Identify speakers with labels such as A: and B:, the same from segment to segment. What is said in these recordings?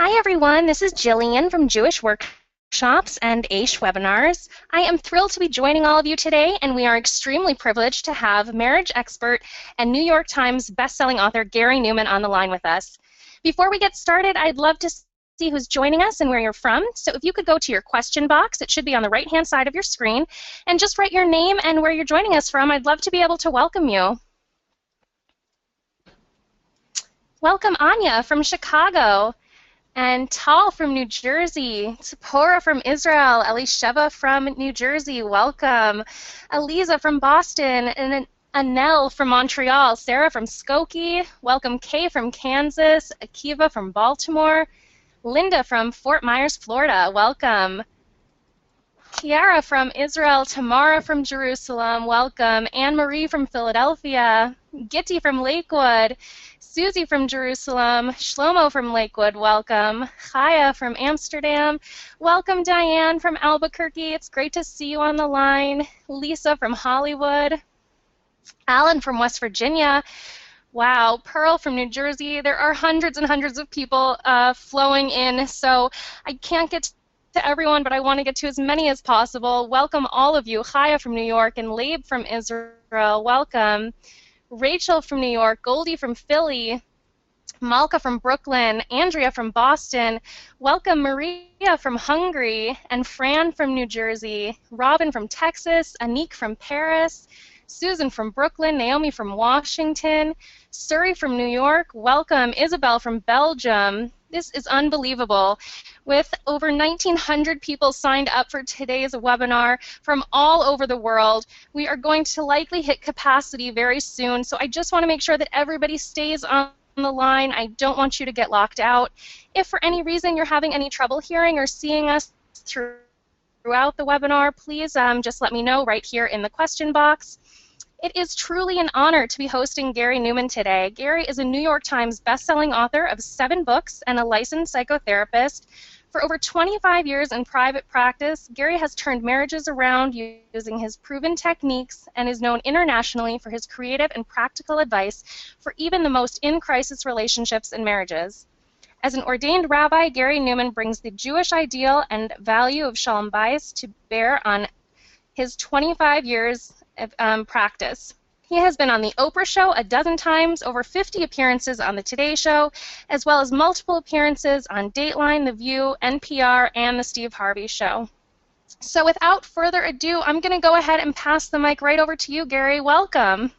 A: Hi everyone, this is Jillian from Jewish Workshops and AISH Webinars. I am thrilled to be joining all of you today, and we are extremely privileged to have marriage expert and New York Times bestselling author Gary Newman on the line with us. Before we get started, I'd love to see who's joining us and where you're from. So if you could go to your question box, it should be on the right-hand side of your screen, and just write your name and where you're joining us from. I'd love to be able to welcome you. Welcome Anya from Chicago. And Tal from New Jersey, Tzipora from Israel, Elisheva from New Jersey, welcome. Eliza from Boston, and Anel from Montreal, Sarah from Skokie, welcome Kay from Kansas, Akiva from Baltimore, Linda from Fort Myers, Florida, welcome. Kiara from Israel, Tamara from Jerusalem, welcome. Anne-Marie from Philadelphia, Gitti from Lakewood, Susie from Jerusalem, Shlomo from Lakewood, welcome. Chaya from Amsterdam, welcome Diane from Albuquerque, it's great to see you on the line. Lisa from Hollywood, Alan from West Virginia, wow, Pearl from New Jersey. There are hundreds and hundreds of people flowing in, so I can't get to everyone, but I want to get to as many as possible. Welcome all of you. Chaya from New York and Labe from Israel, welcome. Rachel from New York, Goldie from Philly, Malka from Brooklyn, Andrea from Boston, welcome Maria from Hungary, and Fran from New Jersey, Robin from Texas, Anik from Paris, Susan from Brooklyn, Naomi from Washington, Suri from New York, welcome Isabel from Belgium. This is unbelievable. With over 1,900 people signed up for today's webinar from all over the world, we are going to likely hit capacity very soon, so I just want to make sure that everybody stays on the line. I don't want you to get locked out. If for any reason you're having any trouble hearing or seeing us throughout the webinar, please just let me know right here in the question box. It is truly an honor to be hosting Gary Newman today. Gary is a New York Times bestselling author of 7 books and a licensed psychotherapist. For over 25 years in private practice, Gary has turned marriages around using his proven techniques and is known internationally for his creative and practical advice for even the most in-crisis relationships and marriages. As an ordained rabbi, Gary Newman brings the Jewish ideal and value of Shalom Bayis to bear on his 25 years of practice. He has been on The Oprah Show a dozen times, over 50 appearances on The Today Show, as well as multiple appearances on Dateline, The View, NPR, and The Steve Harvey Show. So without further ado, I'm going to go ahead and pass the mic right over to you, Gary. Welcome.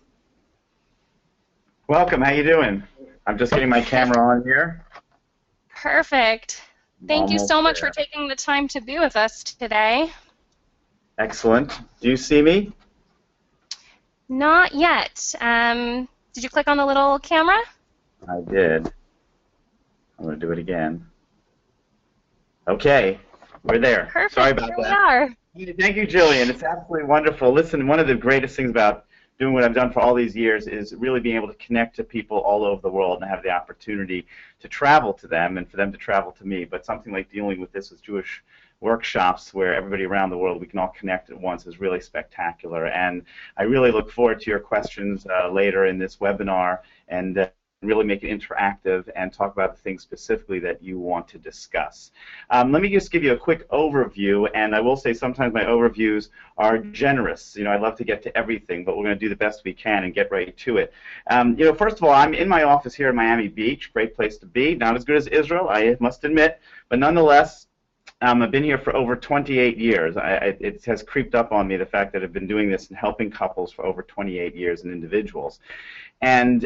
B: Welcome. How you doing? I'm just getting my camera on here.
A: Perfect. Thank you so much for taking the time to be with us today.
B: Excellent. Do you see me?
A: Not yet. Did you click on the little camera?
B: I did. I'm going to do it again. Okay, we're there.
A: Perfect.
B: Sorry about
A: Here
B: that.
A: We are.
B: Thank you, Jillian. It's absolutely wonderful. Listen, one of the greatest things about doing what I've done for all these years is really being able to connect to people all over the world and have the opportunity to travel to them and for them to travel to me. But something like dealing with this with Jewish workshops where everybody around the world, we can all connect at once, is really spectacular. And I really look forward to your questions later in this webinar and really make it interactive and talk about the things specifically that you want to discuss. Let me just give you a quick overview, and I will say sometimes my overviews are generous. You know, I love to get to everything, but we're going to do the best we can and get right to it. You know, first of all, I'm in my office here in Miami Beach, great place to be. Not as good as Israel, I must admit, but nonetheless, I've been here for over 28 years. It has creeped up on me, the fact that I've been doing this and helping couples for over 28 years and individuals. And,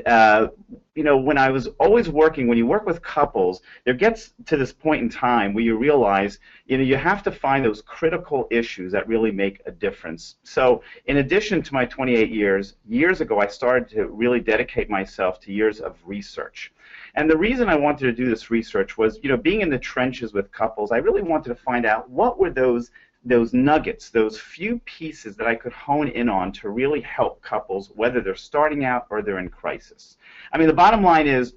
B: you know, when I was always working, when you work with couples, there gets to this point in time where you realize, you know, you have to find those critical issues that really make a difference. So in addition to my 28 years ago, I started to really dedicate myself to years of research. And the reason I wanted to do this research was, you know, being in the trenches with couples, I really wanted to find out what were those nuggets, those few pieces that I could hone in on to really help couples, whether they're starting out or they're in crisis. I mean, the bottom line is,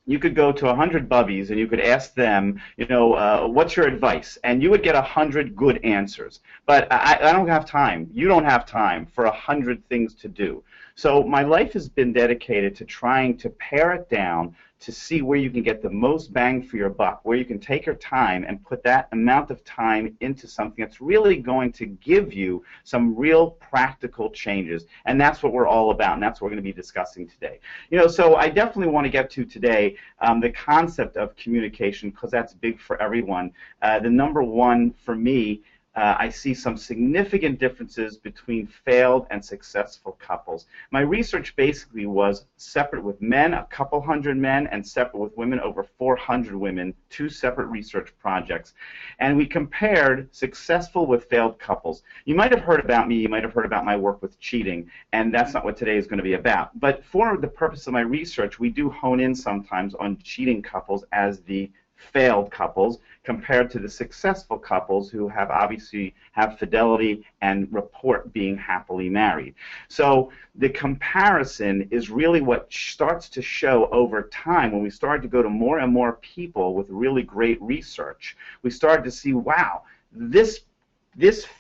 B: you could go to 100 bubbies and you could ask them, you know, what's your advice? And you would get 100 good answers. But I don't have time. You don't have time for 100 things to do. So my life has been dedicated to trying to pare it down to see where you can get the most bang for your buck, where you can take your time and put that amount of time into something that's really going to give you some real practical changes. And that's what we're all about, and that's what we're going to be discussing today. So I definitely want to get to today the concept of communication, because that's big for everyone. The number one for me, I see some significant differences between failed and successful couples. My research basically was separate with men, a couple hundred men, and separate with women, over 400 women, 2 separate research projects. And we compared successful with failed couples. You might have heard about me, you might have heard about my work with cheating, and that's not what today is going to be about. But for the purpose of my research, we do hone in sometimes on cheating couples as the failed couples compared to the successful couples who obviously have fidelity and report being happily married. So the comparison is really what starts to show over time. When we started to go to more and more people with really great research, we started to see, wow, this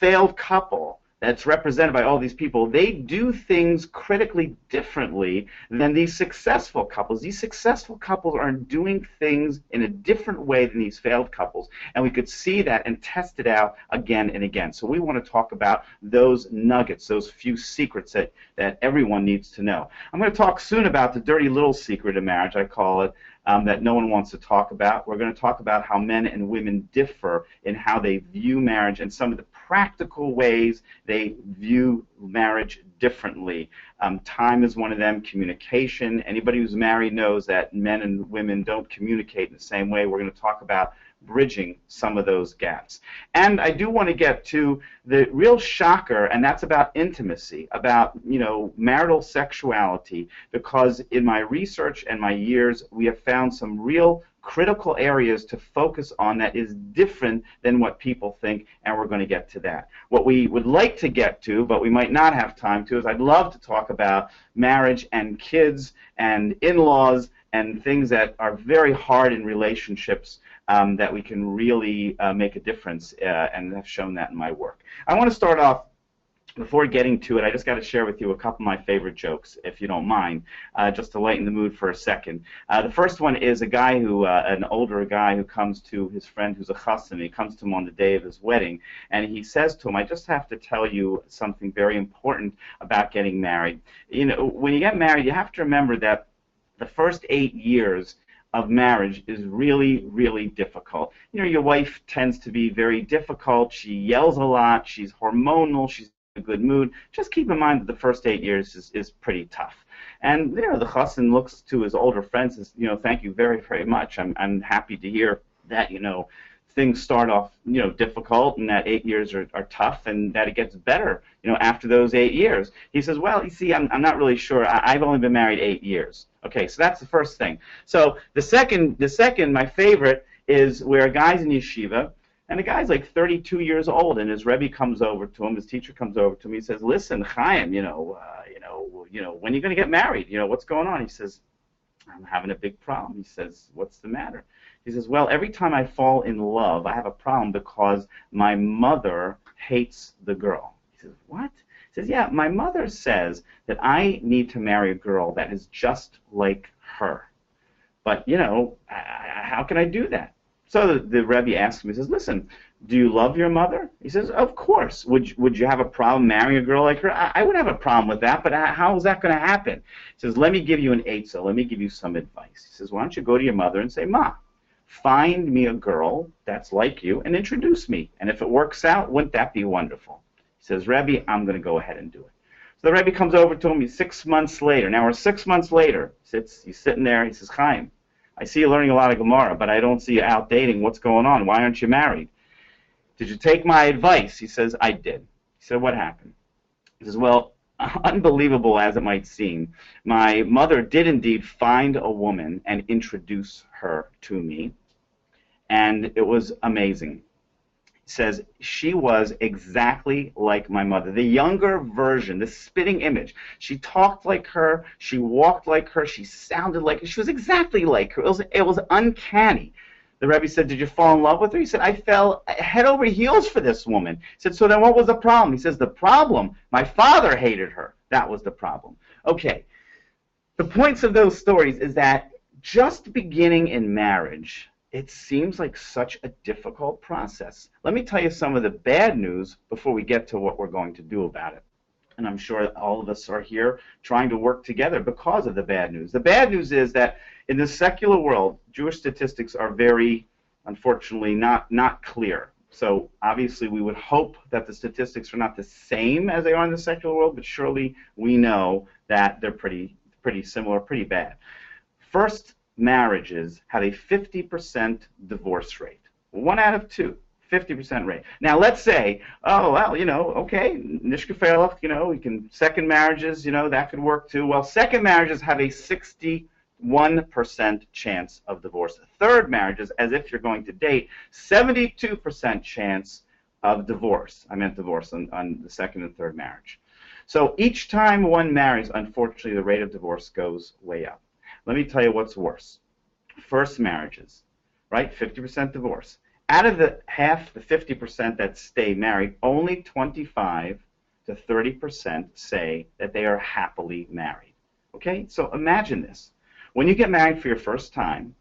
B: failed couple that's represented by all these people, they do things critically differently than these successful couples. These successful couples are doing things in a different way than these failed couples, and we could see that and test it out again and again. So we want to talk about those nuggets, those few secrets that everyone needs to know. I'm going to talk soon about the dirty little secret of marriage, I call it, that no one wants to talk about. We're going to talk about how men and women differ in how they view marriage and some of the practical ways they view marriage differently. Time is one of them, communication. Anybody who's married knows that men and women don't communicate in the same way. We're going to talk about bridging some of those gaps. And I do want to get to the real shocker, and that's about intimacy, about marital sexuality, because in my research and my years, we have found some real critical areas to focus on that is different than what people think, and we're going to get to that. What we would like to get to, but we might not have time to, is I'd love to talk about marriage and kids and in-laws and things that are very hard in relationships that we can really make a difference, and have shown that in my work. I want to start off, before getting to it, I just got to share with you a couple of my favorite jokes, if you don't mind, just to lighten the mood for a second. The first one is a guy an older guy who comes to his friend who's a chassan. He comes to him on the day of his wedding, and he says to him, I just have to tell you something very important about getting married. When you get married, you have to remember that the first 8 years of marriage is really, really difficult. Your wife tends to be very difficult. She yells a lot. She's hormonal. She's in a good mood. Just keep in mind that the first 8 years is pretty tough. And the chassan looks to his older friends and says, thank you very, very much. I'm happy to hear that, things start off, difficult, and that 8 years are tough, and that it gets better, after those 8 years. He says, well, you see, I'm not really sure. I've only been married 8 years. Okay, so that's the first thing. So the second, my favorite, is where a guy's in yeshiva, and the guy's like 32 years old, and his Rebbe comes over to him, his teacher comes over to him, he says, listen, Chaim, when are you going to get married? What's going on? He says, I'm having a big problem. He says, what's the matter? He says, well, every time I fall in love, I have a problem because my mother hates the girl. He says, what? He says, yeah, my mother says that I need to marry a girl that is just like her. But, how can I do that? So the Rebbe asks him, he says, listen, do you love your mother? He says, of course. Would you have a problem marrying a girl like her? I would have a problem with that, but how is that going to happen? He says, let me give you an eitzah. Let me give you some advice. He says, why don't you go to your mother and say, Ma, find me a girl that's like you and introduce me. And if it works out, wouldn't that be wonderful? He says, Rebbe, I'm going to go ahead and do it. So the Rebbe comes over to him 6 months later. Now we're 6 months later. He's sitting there. He says, Chaim, I see you learning a lot of Gemara, but I don't see you out dating. What's going on? Why aren't you married? Did you take my advice? He says, I did. He said, what happened? He says, well, unbelievable as it might seem, my mother did indeed find a woman and introduce her to me, and it was amazing. He says, she was exactly like my mother, the younger version, the spitting image. She talked like her, she walked like her, she sounded like her, she was exactly like her. It was uncanny. The Rebbe said, did you fall in love with her? He said, I fell head over heels for this woman. He said, so then what was the problem? He says, the problem, my father hated her. That was the problem. Okay, the points of those stories is that just beginning in marriage, it seems like such a difficult process. Let me tell you some of the bad news before we get to what we're going to do about it. And I'm sure all of us are here trying to work together because of the bad news. The bad news is that in the secular world, Jewish statistics are very, unfortunately, not clear. So obviously we would hope that the statistics are not the same as they are in the secular world, but surely we know that they're pretty similar, pretty bad. First marriages have a 50% divorce rate. 1 out of 2. 50% rate. Now let's say, oh well, okay, nishkafelach, we can second marriages, that could work too. Well, second marriages have a 61% chance of divorce. Third marriages, as if you're going to date, 72% chance of divorce. I meant divorce on the second and third marriage. So each time one marries, unfortunately, the rate of divorce goes way up. Let me tell you what's worse. First marriages, right? 50% divorce. Out of the 50% that stay married, only 25 to 30% say that they are happily married. Okay? So imagine this. When you get married for your first time,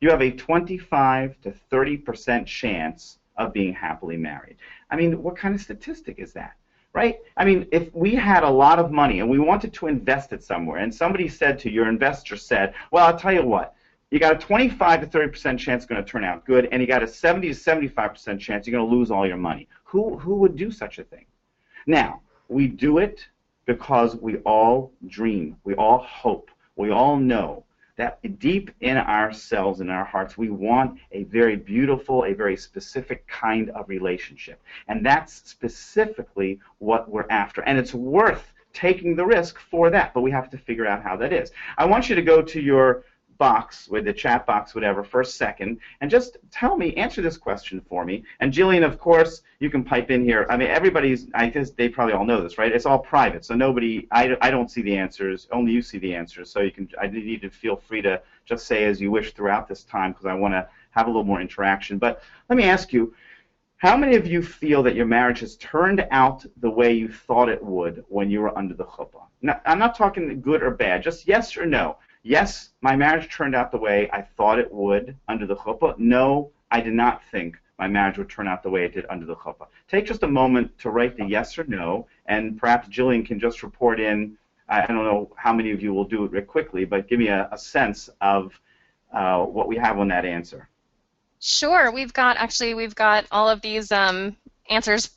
B: you have a 25 to 30% chance of being happily married. I mean, what kind of statistic is that? Right? I mean, if we had a lot of money and we wanted to invest it somewhere, and somebody said to your investor said, well, I'll tell you what, you got a 25 to 30% chance it's going to turn out good, and you got a 70 to 75% chance you're going to lose all your money. Who would do such a thing? Now, we do it because we all dream, we all hope, we all know that deep in ourselves, in our hearts, we want a very beautiful, a very specific kind of relationship. And that's specifically what we're after. And it's worth taking the risk for that, but we have to figure out how that is. I want you to go to your box, with the chat box, whatever, for a second, and just tell me, answer this question for me. And Jillian, of course, you can pipe in here. I mean, everybody's, I guess they probably all know this, right? It's all private, so nobody, I don't see the answers, only you see the answers, so you can, I need to feel free to just say as you wish throughout this time, because I want to have a little more interaction. But let me ask you, how many of you feel that your marriage has turned out the way you thought it would when you were under the chuppah? Now, I'm not talking good or bad, just yes or no. Yes, my marriage turned out the way I thought it would under the chuppah. No, I did not think my marriage would turn out the way it did under the chuppah. Take just a moment to write the yes or no, and perhaps Jillian can just report in. I don't know how many of you will do it quickly, but give me a sense of what we have on that answer.
A: Sure, we've got all of these answers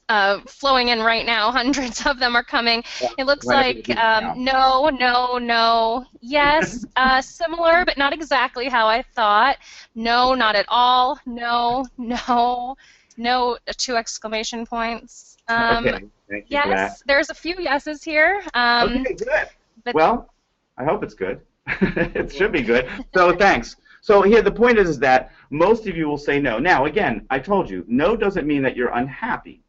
A: flowing in right now. Hundreds of them are coming.
B: Yeah,
A: it looks like no, no, no, yes, similar but not exactly how I thought. No, not at all. No, no, no, 2 exclamation points.
B: Okay, thank you for that.
A: Yes, there's a few yeses here.
B: Okay, good. Well, I hope it's good. It should be good. So thanks. So here, the point is that most of you will say no. Now, again, I told you, no doesn't mean that you're unhappy,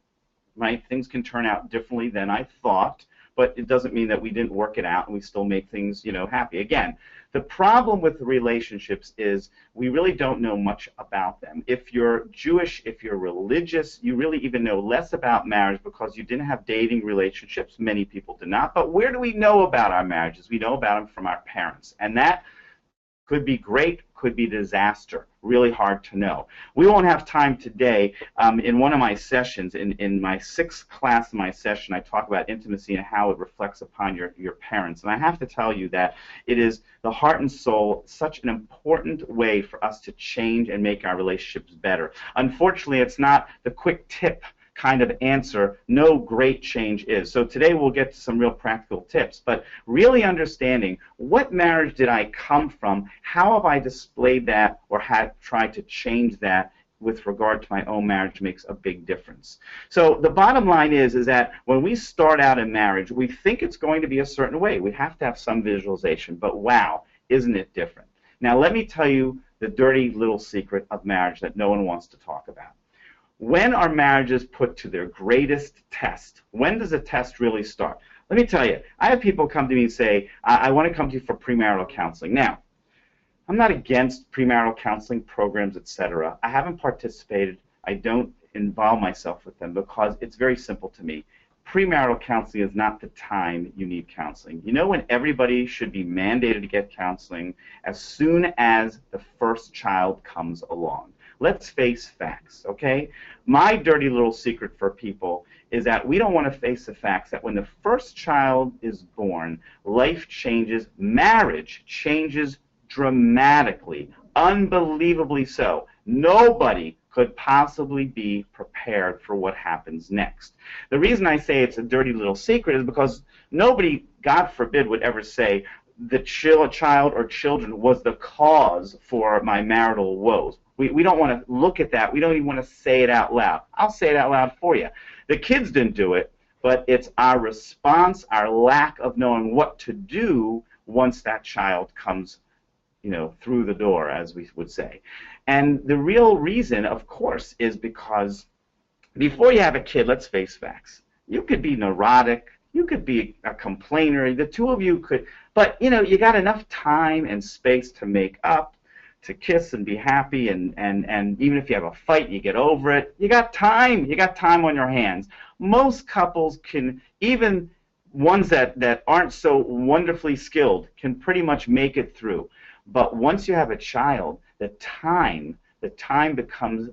B: right? Things can turn out differently than I thought, but it doesn't mean that we didn't work it out and we still make things, happy. Again, the problem with relationships is we really don't know much about them. If you're Jewish, if you're religious, you really even know less about marriage because you didn't have dating relationships. Many people did not. But where do we know about our marriages? We know about them from our parents. And that could be great, could be disaster. Really hard to know. We won't have time today. In one of my sessions, in my 6th class of my session, I talk about intimacy and how it reflects upon your parents. And I have to tell you that it is the heart and soul, such an important way for us to change and make our relationships better. Unfortunately, it's not the quick tip kind of answer, no great change is. So today we'll get to some real practical tips, but really understanding what marriage did I come from, how have I displayed that or had tried to change that with regard to my own marriage makes a big difference. So the bottom line is that when we start out in marriage, we think it's going to be a certain way. We have to have some visualization, but wow, isn't it different? Now let me tell you the dirty little secret of marriage that no one wants to talk about. When are marriages put to their greatest test? When does a test really start? Let me tell you, I have people come to me and say, I want to come to you for premarital counseling. Now, I'm not against premarital counseling programs, etc. I haven't participated. I don't involve myself with them because it's very simple to me. premarital counseling is not the time you need counseling. You know when everybody should be mandated to get counseling? As soon as the first child comes along. Let's face facts, okay? My dirty little secret for people is that we don't want to face the facts that when the first child is born, life changes, marriage changes dramatically, unbelievably so. Nobody could possibly be prepared for what happens next. The reason I say it's a dirty little secret is because nobody, God forbid, would ever say the child or children was the cause for my marital woes. We don't want to look at that. We don't even want to say it out loud. I'll say it out loud for you. The kids didn't do it, but it's our response, our lack of knowing what to do once that child comes, through the door, as we would say. And the real reason, of course, is because before you have a kid, let's face facts. You could be neurotic. You could be a complainer. The two of you could, but you got enough time and space to make up, to kiss and be happy, and even if you have a fight, you get over it. You got time. You got time on your hands. Most couples can, even ones that aren't so wonderfully skilled, can pretty much make it through. But once you have a child, the time becomes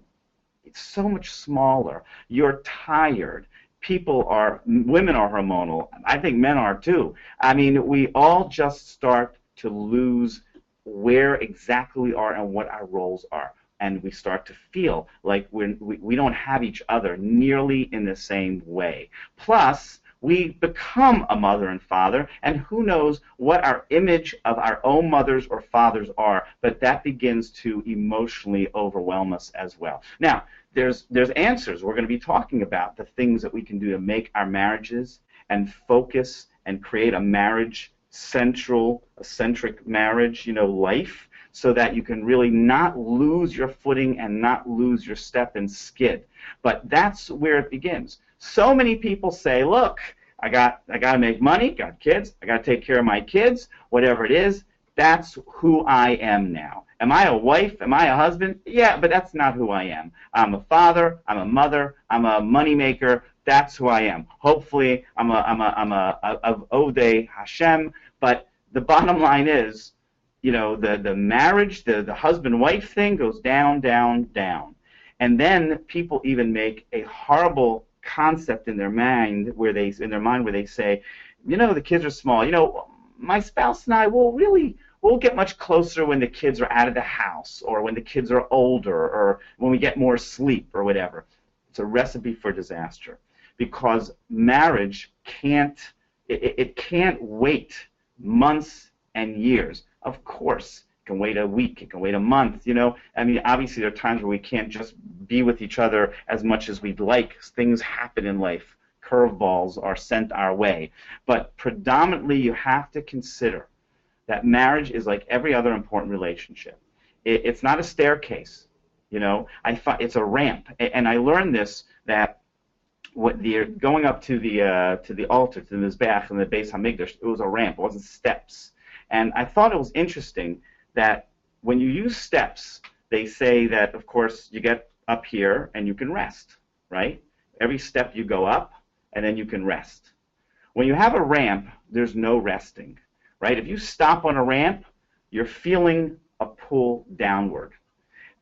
B: so much smaller. You're tired. Women are hormonal. I think men are too. I mean, we all just start to lose where exactly we are and what our roles are. And we start to feel like we don't have each other nearly in the same way. Plus, we become a mother and father, and who knows what our image of our own mothers or fathers are, but that begins to emotionally overwhelm us as well. Now, there's answers. We're going to be talking about the things that we can do to make our marriages and focus and create a centric marriage, life, so that you can really not lose your footing and not lose your step and skid. But that's where it begins. So many people say, look, I got to make money, got kids, I got to take care of my kids, whatever it is. That's who I am now. Am I a wife? Am I a husband? Yeah, but that's not who I am. I'm a father, I'm a mother, I'm a moneymaker. That's who I am. Hopefully, I'm a Odeh Hashem. But the bottom line is, the marriage, the husband-wife thing goes down, down, down. And then people even make a horrible concept in their mind where they say, the kids are small. My spouse and I we'll get much closer when the kids are out of the house, or when the kids are older, or when we get more sleep, or whatever. It's a recipe for disaster, because marriage can't wait months and years. Of course, it can wait a week, it can wait a month, I mean, obviously there are times where we can't just be with each other as much as we'd like. Things happen in life. Curveballs are sent our way. But predominantly you have to consider that marriage is like every other important relationship. It's not a staircase, it's a ramp. And I learned this, that going up to the altar, to the Mizbeach and the Beis Hamikdash, it was a ramp, it wasn't steps. And I thought it was interesting that when you use steps, they say that, of course, you get up here and you can rest, right? Every step you go up, and then you can rest. When you have a ramp, there's no resting, right? If you stop on a ramp, you're feeling a pull downward.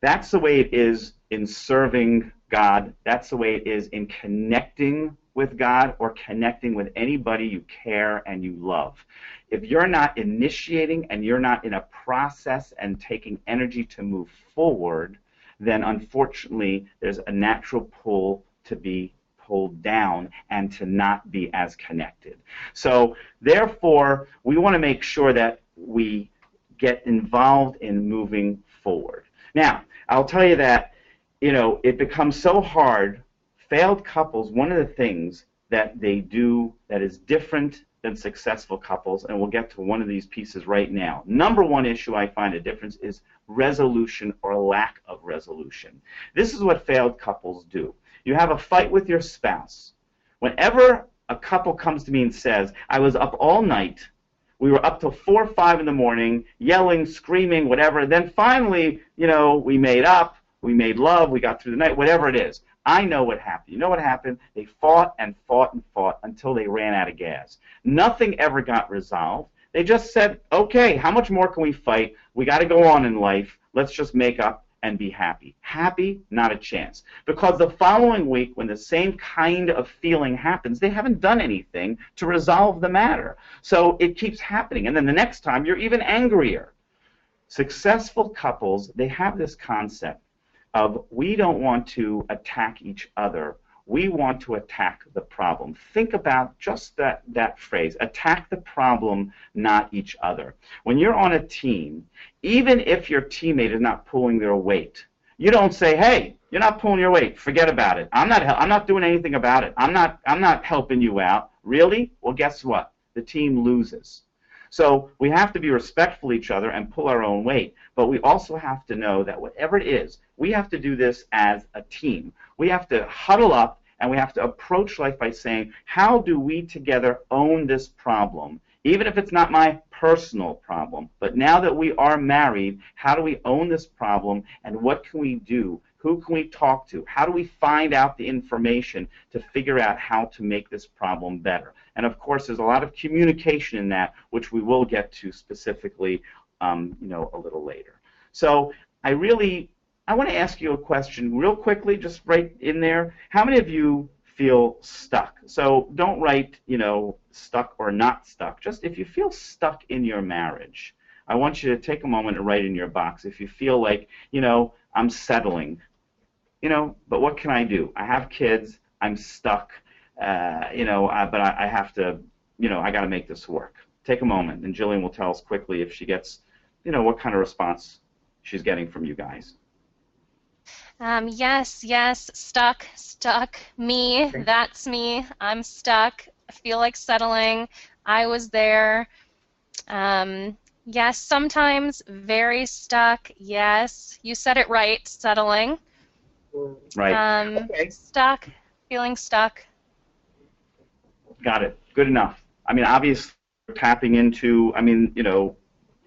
B: That's the way it is in serving God. That's the way it is in connecting with God or connecting with anybody you care and you love. If you're not initiating and you're not in a process and taking energy to move forward, then unfortunately there's a natural pull to be pulled down and to not be as connected. So therefore, we want to make sure that we get involved in moving forward. Now, I'll tell you that, it becomes so hard. Failed couples, one of the things that they do that is different than successful couples, and we'll get to one of these pieces right now. Number one issue I find a difference is resolution or lack of resolution. This is what failed couples do. You have a fight with your spouse. Whenever a couple comes to me and says, I was up all night, we were up till 4 or 5 in the morning, yelling, screaming, whatever, then finally, we made up, we made love, we got through the night, whatever it is. I know what happened. You know what happened? They fought and fought and fought until they ran out of gas. Nothing ever got resolved. They just said, okay, how much more can we fight? We got to go on in life. Let's just make up and be happy. Happy? Not a chance. Because the following week, when the same kind of feeling happens, they haven't done anything to resolve the matter. So it keeps happening. And then the next time, you're even angrier. Successful couples, they have this concept of we don't want to attack each other. We want to attack the problem. Think about just that phrase, attack the problem, not each other. When you're on a team, even if your teammate is not pulling their weight, you don't say, hey, you're not pulling your weight, forget about it. I'm not doing anything about it. I'm not helping you out. Really? Well, guess what? The team loses. So we have to be respectful of each other and pull our own weight. But we also have to know that whatever it is, we have to do this as a team. We have to huddle up and we have to approach life by saying, how do we together own this problem? Even if it's not my personal problem. But now that we are married, how do we own this problem and what can we do? Who can we talk to? How do we find out the information to figure out how to make this problem better? And of course, there's a lot of communication in that, which we will get to specifically, a little later. So I want to ask you a question real quickly, just right in there. How many of you feel stuck? So don't write, stuck or not stuck. Just if you feel stuck in your marriage, I want you to take a moment and write in your box. If you feel like, I'm settling, but what can I do? I have kids. I'm stuck. But I have to, I got to make this work. Take a moment, and Jillian will tell us quickly if she gets, what kind of response she's getting from you guys.
A: Yes, stuck, me,
B: Okay.
A: that's me, I'm stuck, I feel like settling, I was there. Yes, sometimes very stuck, yes, you said it right, settling.
B: Right. Okay.
A: Stuck, feeling stuck.
B: Got it. Good enough. I mean, obviously, tapping into,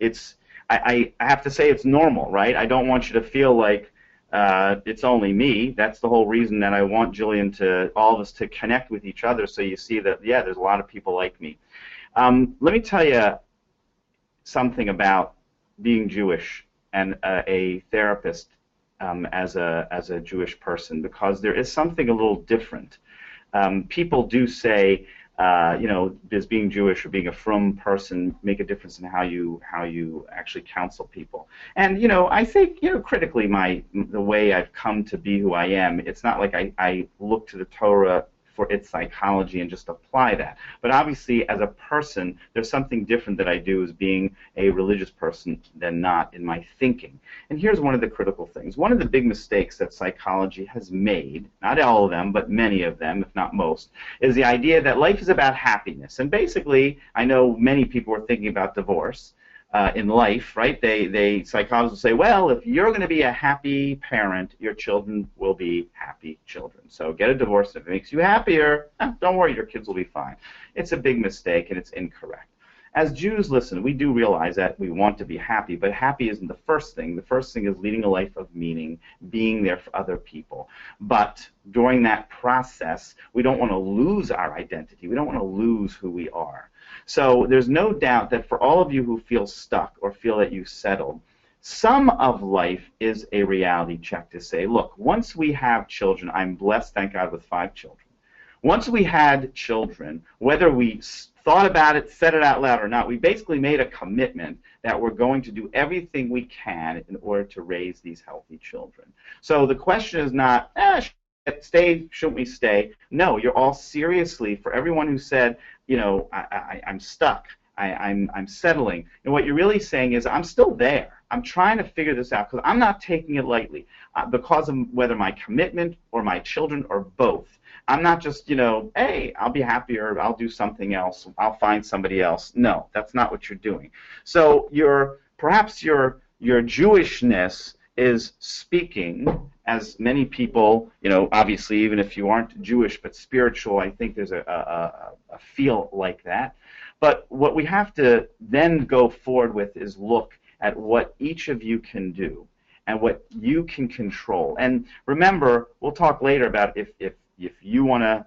B: it's, I have to say it's normal, right? I don't want you to feel like it's only me. That's the whole reason that I want Jillian all of us to connect with each other so you see that, yeah, there's a lot of people like me. Let me tell you something about being Jewish and a therapist as a Jewish person, because there is something a little different. People do say, does being Jewish or being a frum person make a difference in how you actually counsel people? And I think critically, the way I've come to be who I am, it's not like I look to the Torah for its psychology and just apply that. But obviously, as a person, there's something different that I do as being a religious person than not in my thinking. And here's one of the critical things. One of the big mistakes that psychology has made, not all of them, but many of them, if not most, is the idea that life is about happiness. And basically, I know many people are thinking about divorce in life, right? Psychologists will say, well, if you're going to be a happy parent, your children will be happy children. So get a divorce if it makes you happier. Don't worry, your kids will be fine. It's a big mistake, and it's incorrect. As Jews, listen, we do realize that we want to be happy, but happy isn't the first thing. The first thing is leading a life of meaning, being there for other people. But during that process, we don't want to lose our identity. We don't want to lose who we are. So there's no doubt that for all of you who feel stuck or feel that you've settled, some of life is a reality check to say, look, once we have children, I'm blessed, thank God, with 5 children. Once we had children, whether we thought about it, said it out loud or not, we basically made a commitment that we're going to do everything we can in order to raise these healthy children. So the question is not, shouldn't we stay? No, you're all seriously, for everyone who said, I'm stuck, I'm settling, and what you're really saying is, I'm still there. I'm trying to figure this out because I'm not taking it lightly because of whether my commitment or my children or both. I'm not just, hey, I'll be happy or I'll do something else. I'll find somebody else. No, that's not what you're doing. So perhaps your Jewishness is speaking, as many people, obviously even if you aren't Jewish but spiritual, I think there's a feel like that. But what we have to then go forward with is look at what each of you can do. and what you can control. And remember, we'll talk later about if you want to,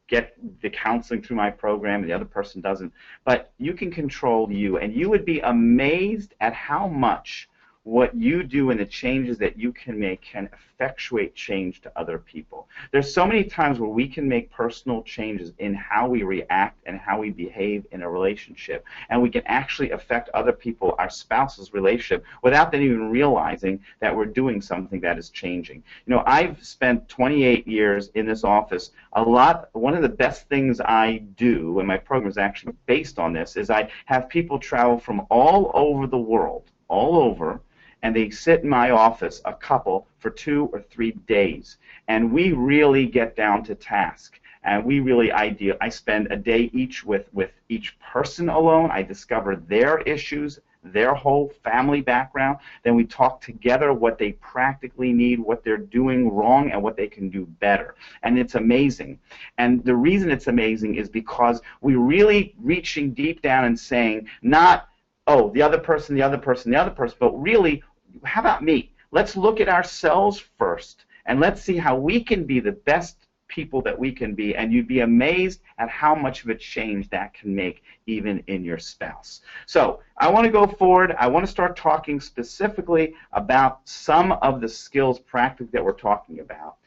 B: get the counseling through my program and the other person doesn't, but you can control you, and you would be amazed at how much what you do and the changes that you can make can effectuate change to other people. There's so many times where we can make personal changes in how we react and how we behave in a relationship, and we can actually affect other people, our spouse's relationship, without them even realizing that we're doing something that is changing. I've spent 28 years in this office. One of the best things I do, and my program is actually based on this, is I have people travel from all over the world, all over, and they sit in my office, a couple, for 2 or 3 days. And we really get down to task. And we really I spend a day each with each person alone. I discover their issues, their whole family background. Then we talk together what they practically need, what they're doing wrong, and what they can do better. And it's amazing. And the reason it's amazing is because we're really reaching deep down and saying, not, oh, the other person, but really, how about me? Let's look at ourselves first, and let's see how we can be the best people that we can be, and you'd be amazed at how much of a change that can make even in your spouse. So I want to go forward. I want to start talking specifically about some of the skills practically that we're talking about.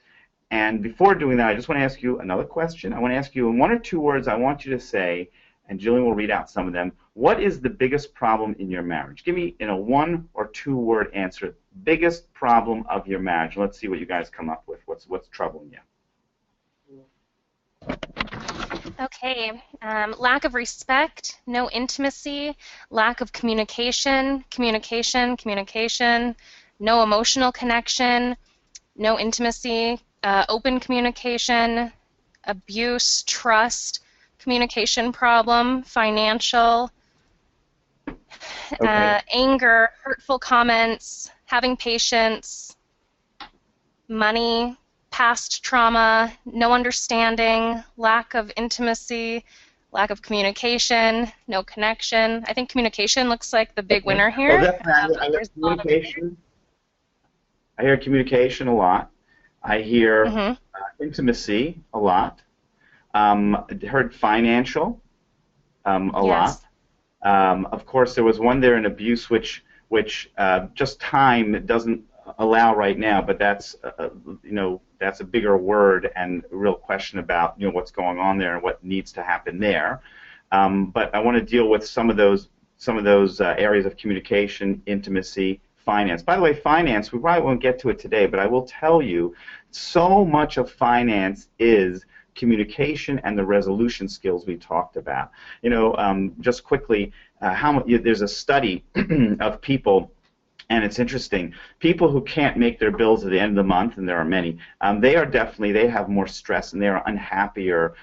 B: And before doing that, I just want to ask you another question. I want to ask you in 1 or 2 words, I want you to say, and Jillian will read out some of them, what is the biggest problem in your marriage? Give me in a 1 or 2 word answer, biggest problem of your marriage. Let's see what you guys come up with. What's troubling you?
A: Okay, lack of respect, no intimacy, lack of communication, no emotional connection, no intimacy, open communication, abuse, trust, communication problem, financial, anger, hurtful comments, having patience, money, past trauma, no understanding, lack of intimacy, lack of communication, no connection. I think communication looks like the big winner here.
B: Well, definitely. I hear communication. I hear communication a lot. I hear intimacy a lot. Heard financial a lot. Of course, there was one there in abuse, which just time doesn't allow right now, but that's that's a bigger word and a real question about what's going on there and what needs to happen there. But I want to deal with some of those areas of communication, intimacy, finance. By the way, finance, we probably won't get to it today, but I will tell you, so much of finance is communication and the resolution skills we talked about. Just quickly, there's a study of people, and it's interesting. People who can't make their bills at the end of the month, and there are many, they have more stress and they are unhappier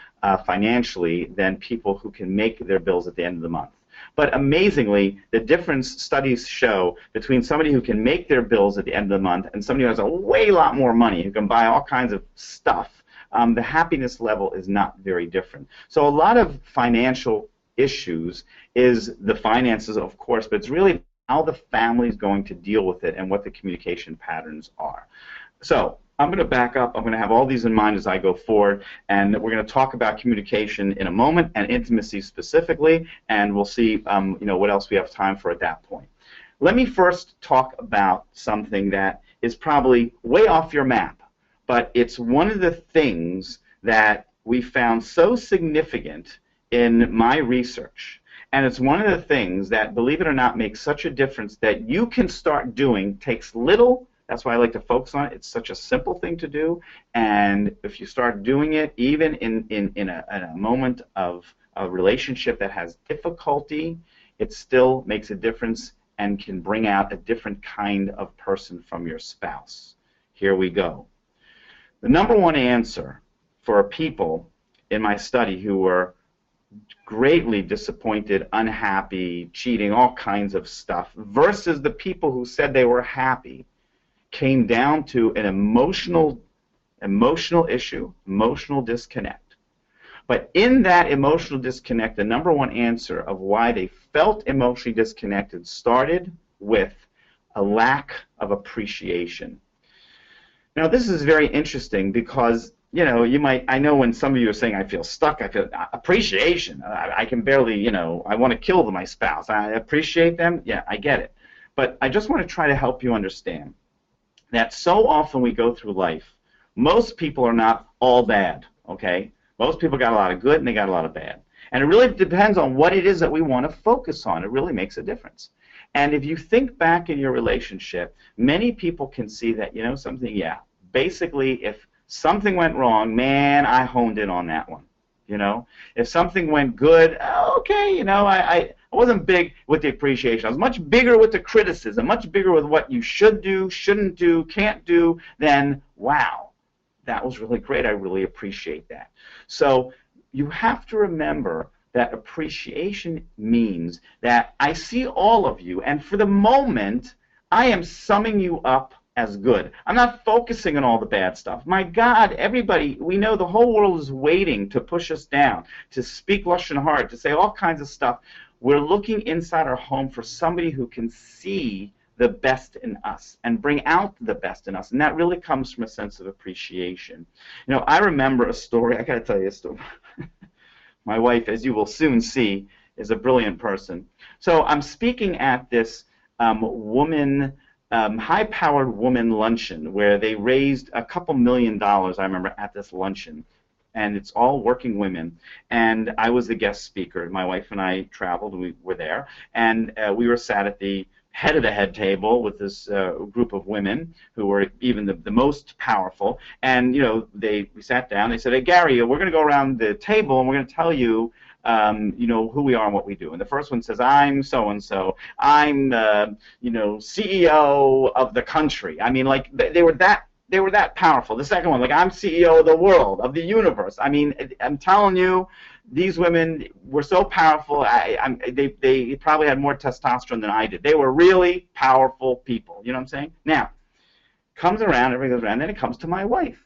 B: financially than people who can make their bills at the end of the month. But amazingly, the difference studies show between somebody who can make their bills at the end of the month and somebody who has a way lot more money, who can buy all kinds of stuff, the happiness level is not very different. So a lot of financial issues is the finances, of course, but it's really how the family is going to deal with it and what the communication patterns are. So I'm going to back up. I'm going to have all these in mind as I go forward, and we're going to talk about communication in a moment and intimacy specifically, and we'll see what else we have time for at that point. Let me first talk about something that is probably way off your map, but it's one of the things that we found so significant in my research. And it's one of the things that, believe it or not, makes such a difference that you can start doing. Takes little. That's why I like to focus on it. It's such a simple thing to do. And if you start doing it, even in a moment of a relationship that has difficulty, it still makes a difference and can bring out a different kind of person from your spouse. Here we go. The #1 answer for people in my study who were greatly disappointed, unhappy, cheating, all kinds of stuff, versus the people who said they were happy, came down to an emotional issue, emotional disconnect. But in that emotional disconnect, the #1 answer of why they felt emotionally disconnected started with a lack of appreciation. Now, this is very interesting because, you know, you might, I know when some of you are saying, I feel stuck, I feel appreciation. I can barely, you know, I want to kill my spouse. I appreciate them. Yeah, I get it. But I just want to try to help you understand that so often we go through life, most people are not all bad, okay? Most people got a lot of good and they got a lot of bad. And it really depends on what it is that we want to focus on. It really makes a difference. And if you think back in your relationship, many people can see that, you know, something, yeah, basically if something went wrong, man, I honed in on that one. You know, if something went good, okay, you know, I wasn't big with the appreciation. I was much bigger with the criticism, much bigger with what you should do, shouldn't do, can't do, than, wow, that was really great. I really appreciate that. So you have to remember that appreciation means that I see all of you, and for the moment, I am summing you up as good. I'm not focusing on all the bad stuff. My God, everybody, we know the whole world is waiting to push us down, to speak Lashon Hara, to say all kinds of stuff. We're looking inside our home for somebody who can see the best in us and bring out the best in us, and that really comes from a sense of appreciation. You know, I remember a story. I got to tell you a story. My wife, as you will soon see, is a brilliant person. So I'm speaking at this high-powered woman luncheon where they raised a couple $1 million, I remember, at this luncheon. And it's all working women. And I was the guest speaker. My wife and I traveled, and we were there. And we were sat at the head of the head table with this group of women who were even the most powerful. And, you know, we sat down. They said, hey, Gary, we're going to go around the table, and we're going to tell you, you know, who we are and what we do. And the first one says, I'm so-and-so. I'm, you know, CEO of the country. I mean, like, they were that powerful. The second one, like, I'm CEO of the world, of the universe. I mean, I'm telling you, these women were so powerful. They probably had more testosterone than I did. They were really powerful people. You know what I'm saying? Now, comes around, everybody goes around, then it comes to my wife.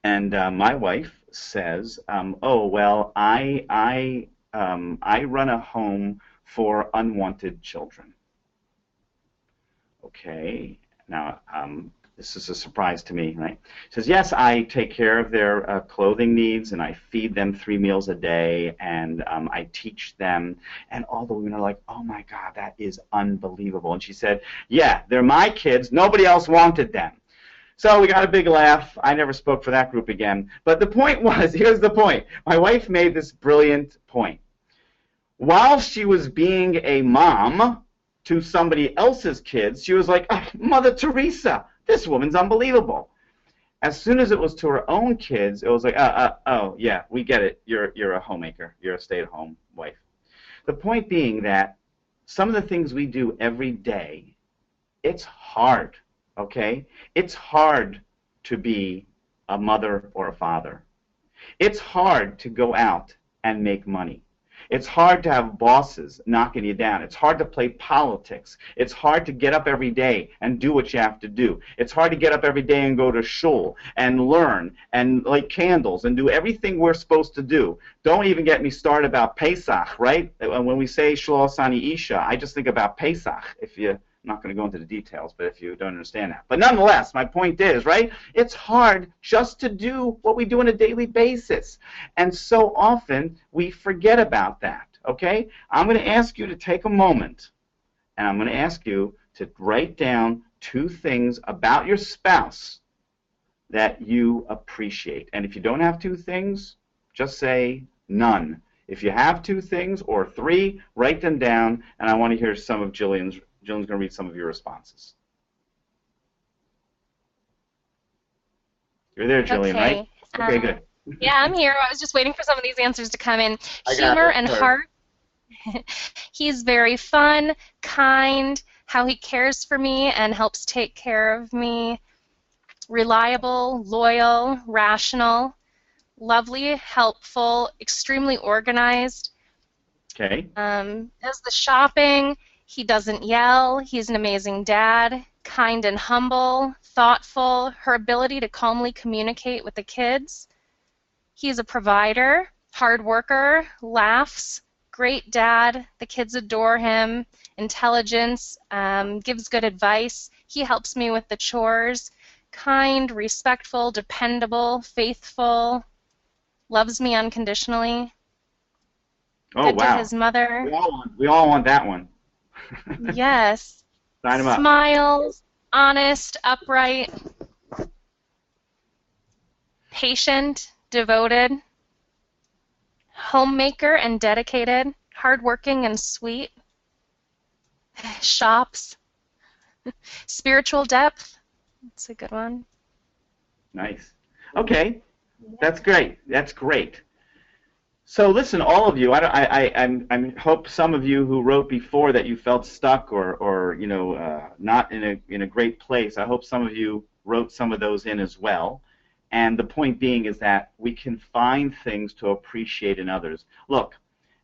B: And my wife says, oh, well, I run a home for unwanted children. Okay. Now, this is a surprise to me, right? He says, yes, I take care of their clothing needs, and I feed them 3 meals a day, and I teach them. And all the women are like, oh, my God, that is unbelievable. And she said, yeah, they're my kids. Nobody else wanted them. So we got a big laugh. I never spoke for that group again. But the point was, here's the point. My wife made this brilliant point. While she was being a mom to somebody else's kids, she was like, oh, Mother Teresa, this woman's unbelievable. As soon as it was to her own kids, it was like, oh, yeah, we get it. You're a homemaker. You're a stay-at-home wife. The point being that some of the things we do every day, it's hard, okay? It's hard to be a mother or a father. It's hard to go out and make money. It's hard to have bosses knocking you down. It's hard to play politics. It's hard to get up every day and do what you have to do. It's hard to get up every day and go to shul and learn and light candles and do everything we're supposed to do. Don't even get me started about Pesach, right? When we say Shlo Sani Isha, I just think about Pesach. I'm not going to go into the details, but if you don't understand that. But nonetheless, my point is, right, it's hard just to do what we do on a daily basis. And so often we forget about that, okay? I'm going to ask you to take a moment, and I'm going to ask you to write down 2 things about your spouse that you appreciate. And if you don't have 2 things, just say none. If you have 2 things or 3, write them down, and I want to hear some of Jillian's going to read some of your responses. You're there, Jillian,
A: Okay.
B: right? Okay, good.
A: Yeah, I'm here. I was just waiting for some of these answers to come in. Humor and heart. He's very fun, kind, how he cares for me and helps take care of me. Reliable, loyal, rational, lovely, helpful, extremely organized.
B: Okay.
A: Does the shopping. He doesn't yell. He's an amazing dad, kind and humble, thoughtful, her ability to calmly communicate with the kids. He's a provider, hard worker, laughs, great dad. The kids adore him. Intelligence, gives good advice. He helps me with the chores. Kind, respectful, dependable, faithful, loves me unconditionally.
B: Oh,
A: Good to
B: wow.
A: his mother.
B: We all want that one.
A: Yes.
B: Sign him up.
A: Smiles, honest, upright, patient, devoted, homemaker and dedicated, hardworking and sweet, shops, spiritual depth. That's a good one.
B: Nice. Okay. That's great. That's great. So listen, all of you. I hope some of you who wrote before that you felt stuck or you know not in a great place. I hope some of you wrote some of those in as well. And the point being is that we can find things to appreciate in others. Look,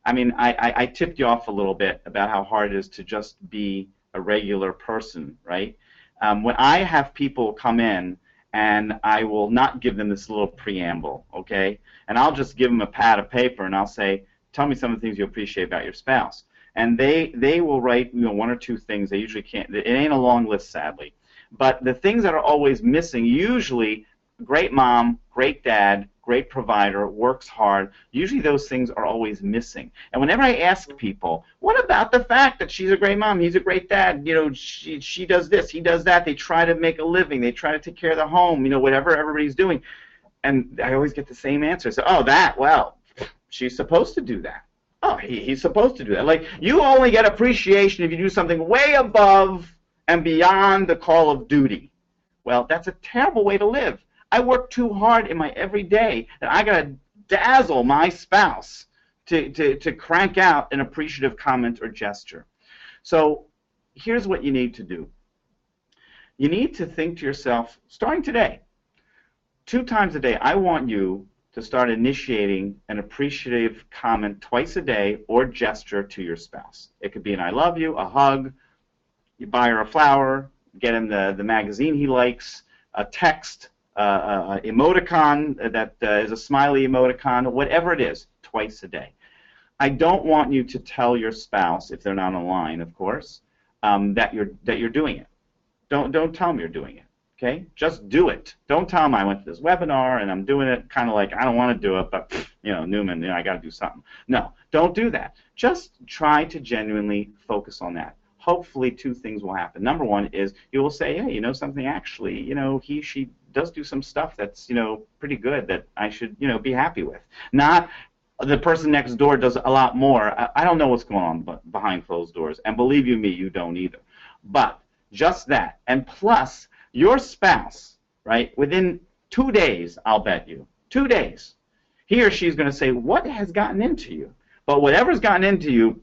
B: I mean, I tipped you off a little bit about how hard it is to just be a regular person, right? When I have people come in, and I will not give them this little preamble, okay? And I'll just give them a pad of paper, and I'll say, tell me some of the things you appreciate about your spouse. And they will write, you know, one or two things. They usually can't. It ain't a long list, sadly. But the things that are always missing, usually, great mom, great dad, great provider, works hard. Usually those things are always missing. And whenever I ask people, what about the fact that she's a great mom, he's a great dad, you know, she does this, he does that, they try to make a living, they try to take care of the home, you know, whatever everybody's doing. And I always get the same answer. So, oh, that, well, she's supposed to do that. Oh, he's supposed to do that. Like, you only get appreciation if you do something way above and beyond the call of duty. Well, that's a terrible way to live. I work too hard in my everyday, and I got to dazzle my spouse to crank out an appreciative comment or gesture. So here's what you need to do. You need to think to yourself, starting today, 2 times a day, I want you to start initiating an appreciative comment twice a day or gesture to your spouse. It could be an I love you, a hug, you buy her a flower, get him the magazine he likes, a text, emoticon that is a smiley emoticon, whatever it is, twice a day. I don't want you to tell your spouse, if they're not online, of course, that you're doing it. Don't tell them you're doing it. Okay, just do it. Don't tell them I went to this webinar and I'm doing it kind of like I don't want to do it, but you know, Newman, you know, I got to do something. No, don't do that. Just try to genuinely focus on that. Hopefully, 2 things will happen. Number 1 is you will say, hey, you know something, actually, you know, she does do some stuff that's, you know, pretty good that I should, you know, be happy with. Not the person next door does a lot more. I don't know what's going on behind closed doors, and believe you me, you don't either. But just that, and plus your spouse, right? Within 2 days, I'll bet you, 2 days, he or she's going to say, what has gotten into you? But whatever's gotten into you,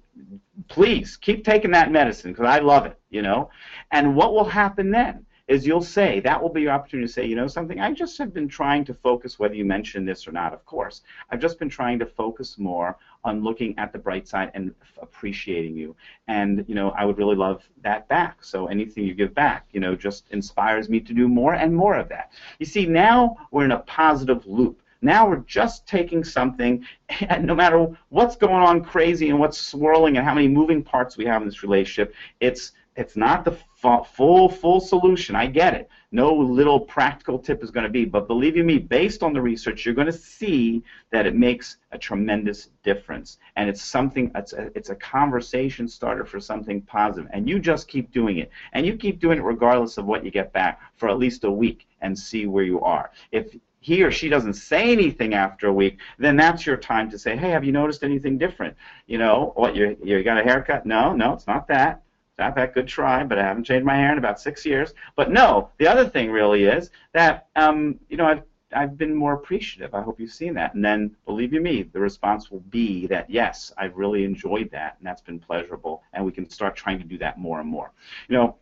B: please keep taking that medicine because I love it, you know. And what will happen then is you'll say, that will be your opportunity to say, you know something, I just have been trying to focus, whether you mention this or not, of course. I've just been trying to focus more on looking at the bright side and appreciating you. And, you know, I would really love that back. So anything you give back, you know, just inspires me to do more and more of that. You see, now we're in a positive loop. Now we're just taking something, and no matter what's going on crazy and what's swirling and how many moving parts we have in this relationship, it's not the full solution. I get it. No little practical tip is going to be, but believe you me, based on the research, you're going to see that it makes a tremendous difference, and it's something. It's a conversation starter for something positive, and you just keep doing it, and you keep doing it regardless of what you get back for at least a week, and see where you are. If he or she doesn't say anything after a week, then that's your time to say, hey, have you noticed anything different? You know, what, you got a haircut? No, it's not that. It's not that. Good try, but I haven't changed my hair in about 6 years. But no, the other thing really is that, you know, I've been more appreciative. I hope you've seen that. And then, believe you me, the response will be that, yes, I've really enjoyed that, and that's been pleasurable, and we can start trying to do that more and more. You know,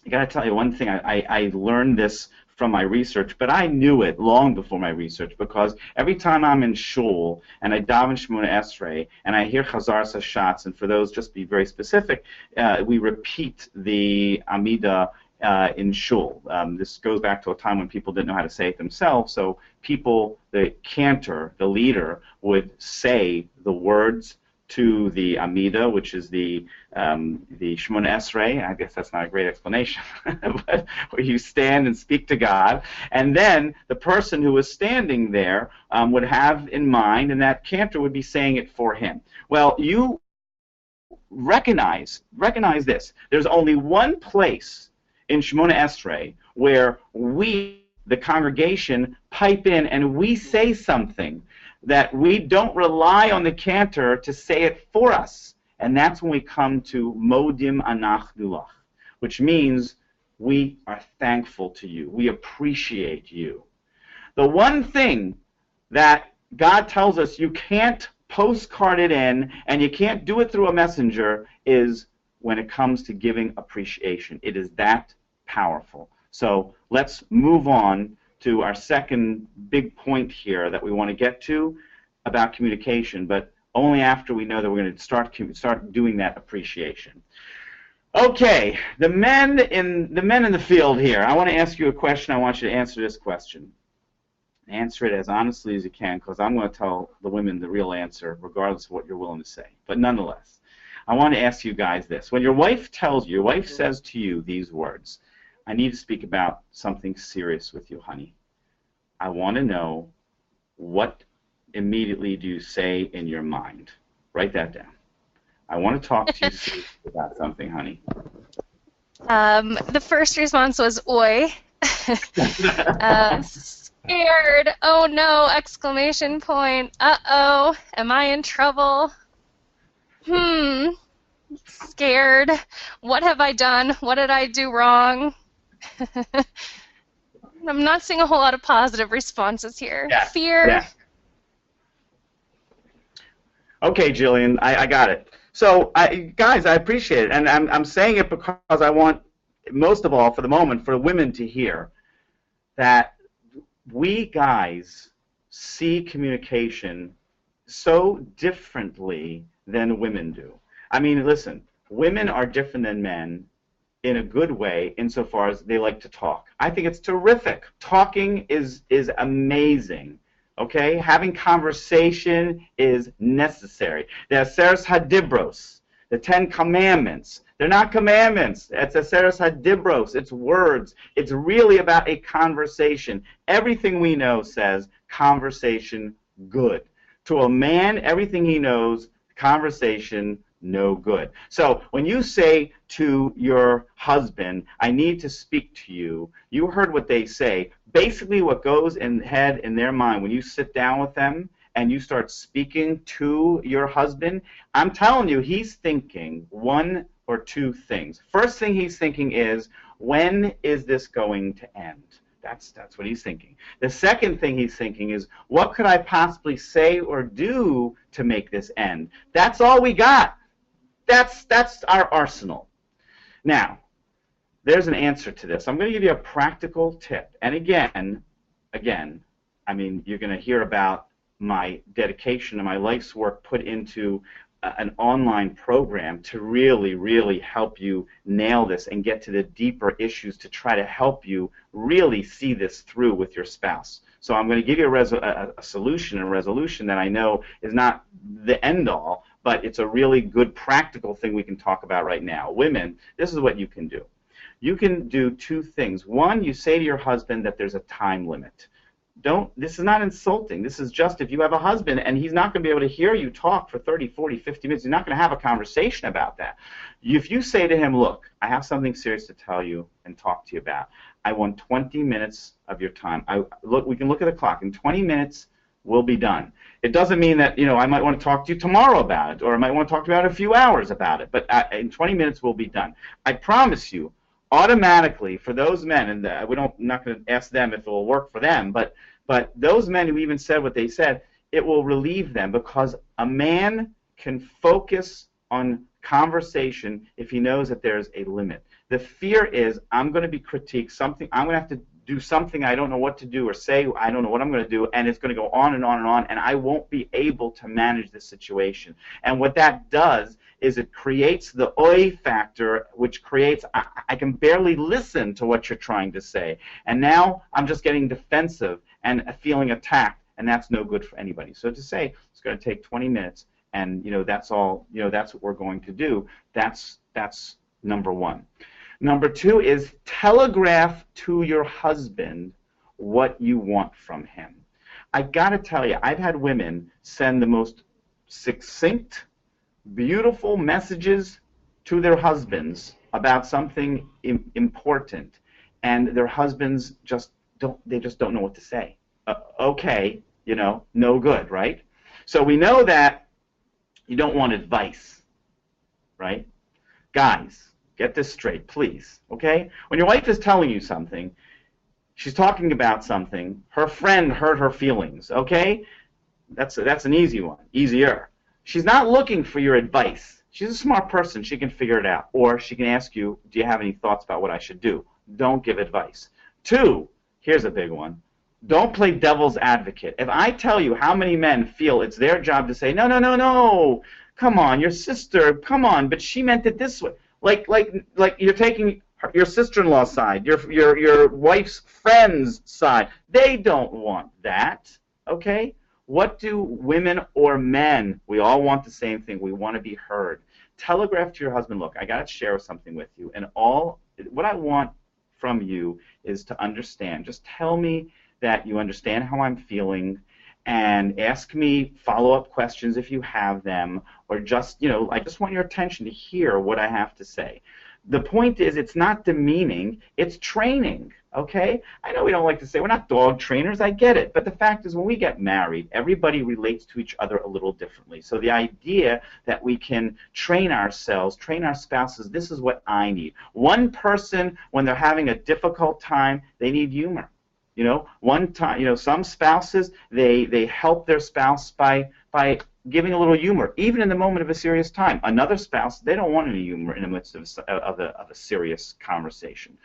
B: I got to tell you one thing. I learned this from my research, but I knew it long before my research, because every time I'm in shul and I daven Shemona Esrei and I hear Chazar Sashatz, and for those, just be very specific, we repeat the Amida in shul. This goes back to a time when people didn't know how to say it themselves, so people, the cantor, the leader, would say the words to the Amida, which is the Shemona Esrei. I guess that's not a great explanation, but where you stand and speak to God. And then the person who is standing there would have in mind, and that cantor would be saying it for him. Well, you recognize this. There's only one place in Shemona Esrei where we, the congregation, pipe in and we say something, that we don't rely on the cantor to say it for us. And that's when we come to Modim Anachnu Lach, which means we are thankful to you. We appreciate you. The one thing that God tells us you can't postcard it in and you can't do it through a messenger is when it comes to giving appreciation. It is that powerful. So let's move on to our second big point here that we want to get to about communication, but only after we know that we're going to start doing that appreciation. Okay, the men in the field here. I want to ask you a question. I want you to answer this question. Answer it as honestly as you can, because I'm going to tell the women the real answer, regardless of what you're willing to say. But nonetheless, I want to ask you guys this. When your wife tells you, your wife says to you these words, I need to speak about something serious with you, honey. I want to know, what immediately do you say in your mind? Write that down. I want to talk to you seriously about something, honey.
A: The first response was, oi. Scared. Oh no! Exclamation point. Uh-oh. Am I in trouble? Scared. What have I done? What did I do wrong? I'm not seeing a whole lot of positive responses here.
B: Yeah.
A: Fear.
B: Yeah. Okay, Jillian, I got it. So, guys, I appreciate it, and I'm saying it because I want, most of all, for the moment, for women to hear that we guys see communication so differently than women do. I mean, listen, women are different than men in a good way insofar as they like to talk. I think it's terrific. Talking is amazing. Okay? Having conversation is necessary. The Aseres Hadibros, the Ten Commandments, they're not commandments. It's Aseres Hadibros. It's words. It's really about a conversation. Everything we know says conversation good. To a man, everything he knows, conversation no good. So when you say to your husband, I need to speak to you, you heard what they say. Basically what goes in their mind when you sit down with them and you start speaking to your husband, I'm telling you, he's thinking one or two things. First thing he's thinking is, when is this going to end? That's what he's thinking. The second thing he's thinking is, what could I possibly say or do to make this end? That's all we got. That's our arsenal. Now, there's an answer to this. I'm going to give you a practical tip. And again, I mean, you're going to hear about my dedication and my life's work put into an online program to really, really help you nail this and get to the deeper issues to try to help you really see this through with your spouse. So I'm going to give you a solution, a resolution that I know is not the end-all, but it's a really good practical thing we can talk about right now. Women, this is what you can do. You can do two things. One, you say to your husband that there's a time limit. This is not insulting. This is just, if you have a husband and he's not going to be able to hear you talk for 30, 40, 50 minutes, you're not going to have a conversation about that. If you say to him, look, I have something serious to tell you and talk to you about. I want 20 minutes of your time. We can look at the clock. In 20 minutes, we'll be done. It doesn't mean that, I might want to talk to you tomorrow about it, or I might want to talk to you about a few hours about it, but in 20 minutes, we'll be done. I promise you, automatically, for those men, and I'm not going to ask them if it will work for them, but those men who even said what they said, it will relieve them, because a man can focus on conversation if he knows that there's a limit. The fear is, I'm going to be critiqued, I'm going to have to do something I don't know what to do, or say I don't know what I'm going to do, and it's going to go on and on and on, and I won't be able to manage this situation. And what that does is it creates the oi factor, which creates, I can barely listen to what you're trying to say. And now I'm just getting defensive and feeling attacked, and that's no good for anybody. So to say it's going to take 20 minutes, and that's all. That's what we're going to do. That's number one. Number two is telegraph to your husband what you want from him. I gotta tell you, I've had women send the most succinct, beautiful messages to their husbands about something important, and their husbands just don't know what to say. Okay, no good, right? So we know that you don't want advice, right? Guys, get this straight, please, okay? When your wife is telling you something, she's talking about something, her friend hurt her feelings, okay? That's an easy one, easier. She's not looking for your advice. She's a smart person. She can figure it out. Or she can ask you, do you have any thoughts about what I should do? Don't give advice. Two, here's a big one. Don't play devil's advocate. If I tell you how many men feel it's their job to say, no, no, no, no, come on, your sister, come on, but she meant it this way. Like you're taking your sister-in-law's side, your wife's friend's side. They don't want that, okay? What do women or men? We all want the same thing. We want to be heard. Telegraph to your husband, look, I got to share something with you, and what I want from you is to understand. Just tell me that you understand how I'm feeling, and ask me follow-up questions if you have them, or just, I just want your attention to hear what I have to say. The point is, it's not demeaning, it's training, okay? I know we don't like to say we're not dog trainers, I get it, but the fact is when we get married, everybody relates to each other a little differently. So the idea that we can train ourselves, train our spouses, this is what I need. One person, when they're having a difficult time, they need humor. One time, some spouses, they help their spouse by giving a little humor, even in the moment of a serious time. Another spouse, they don't want any humor in the midst of a serious conversation.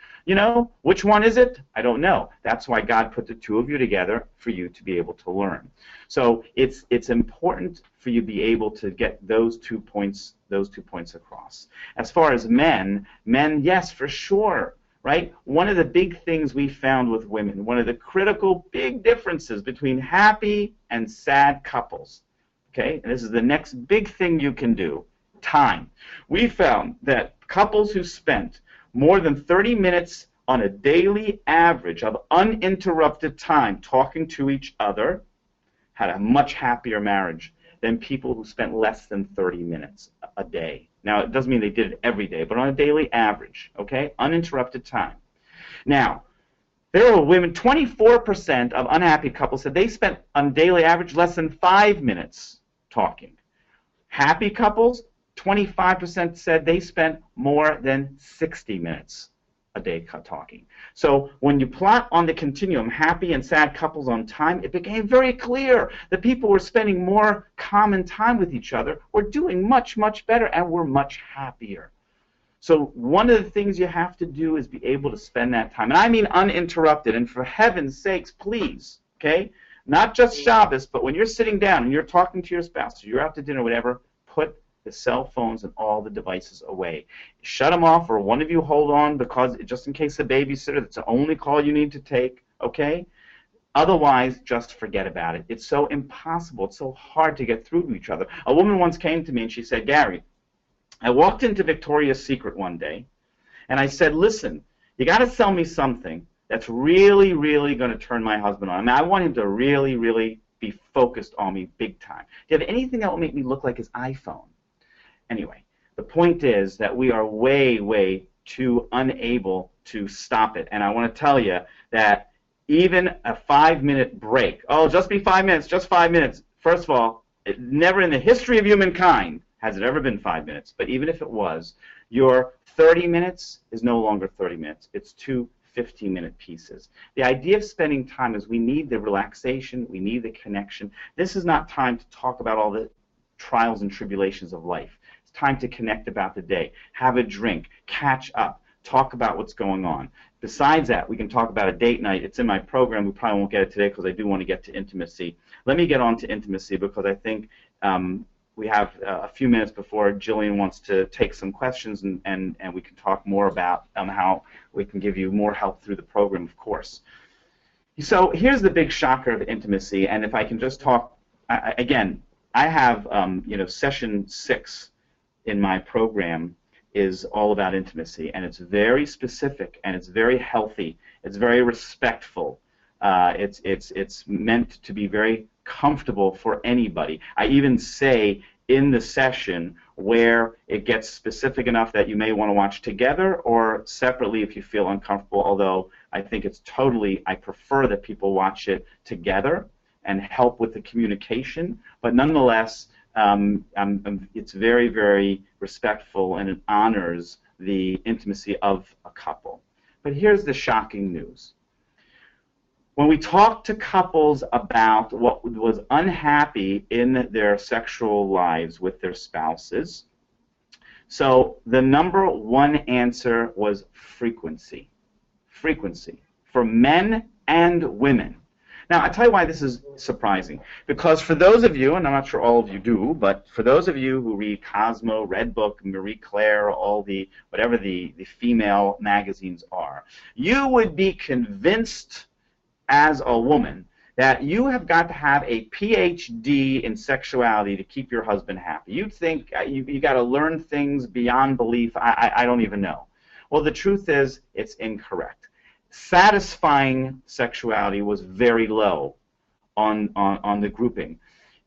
B: Which one is it? I don't know. That's why God put the two of you together for you to be able to learn. So it's important for you to be able to get those 2 points across. As far as men, yes, for sure. Right? One of the big things we found with women, one of the critical big differences between happy and sad couples, okay, and this is the next big thing you can do, time. We found that couples who spent more than 30 minutes on a daily average of uninterrupted time talking to each other had a much happier marriage than people who spent less than 30 minutes a day. Now, it doesn't mean they did it every day, but on a daily average, okay? Uninterrupted time. Now, there are women, 24% of unhappy couples said they spent on daily average less than 5 minutes talking. Happy couples, 25% said they spent more than 60 minutes a day talking. So when you plot on the continuum happy and sad couples on time, it became very clear that people were spending more common time with each other, were doing much, much better, and were much happier. So one of the things you have to do is be able to spend that time. And I mean uninterrupted, and for heaven's sakes, please, okay? Not just Shabbos, but when you're sitting down and you're talking to your spouse, or you're out to dinner, whatever, put the cell phones and all the devices away. Shut them off, or one of you hold on, because just in case the babysitter, that's the only call you need to take, okay? Otherwise, just forget about it. It's so impossible. It's so hard to get through to each other. A woman once came to me and she said, Gary, I walked into Victoria's Secret one day, and I said, listen, you got to sell me something that's really, really going to turn my husband on. I mean, I want him to really, really be focused on me big time. Do you have anything that will make me look like his iPhone? Anyway, the point is that we are way, way too unable to stop it. And I want to tell you that even a 5-minute break, oh, just be 5 minutes, just 5 minutes. First of all, never in the history of humankind has it ever been 5 minutes. But even if it was, your 30 minutes is no longer 30 minutes. It's 2 15-minute pieces. The idea of spending time is we need the relaxation, we need the connection. This is not time to talk about all the trials and tribulations of life. It's time to connect about the day, have a drink, catch up, talk about what's going on. Besides that, we can talk about a date night. It's in my program. We probably won't get it today because I do want to get to intimacy. Let me get on to intimacy because I think we have a few minutes before Jillian wants to take some questions, and we can talk more about how we can give you more help through the program, of course. So here's the big shocker of intimacy, and if I can just talk, again, I have, session 6 in my program is all about intimacy, and it's very specific, and it's very healthy. It's very respectful. It's meant to be very comfortable for anybody. I even say in the session where it gets specific enough that you may want to watch together or separately if you feel uncomfortable, although I think I prefer that people watch it together and help with the communication, but nonetheless, it's very, very respectful, and it honors the intimacy of a couple. But here's the shocking news. When we talk to couples about what was unhappy in their sexual lives with their spouses, so the number one answer was frequency. Frequency for men and women. Now, I'll tell you why this is surprising. Because for those of you, and I'm not sure all of you do, but for those of you who read Cosmo, Redbook, Marie Claire, whatever the female magazines are, you would be convinced as a woman that you have got to have a PhD in sexuality to keep your husband happy. You'd think you got to learn things beyond belief. I don't even know. Well, the truth is, it's incorrect. Satisfying sexuality was very low on the grouping.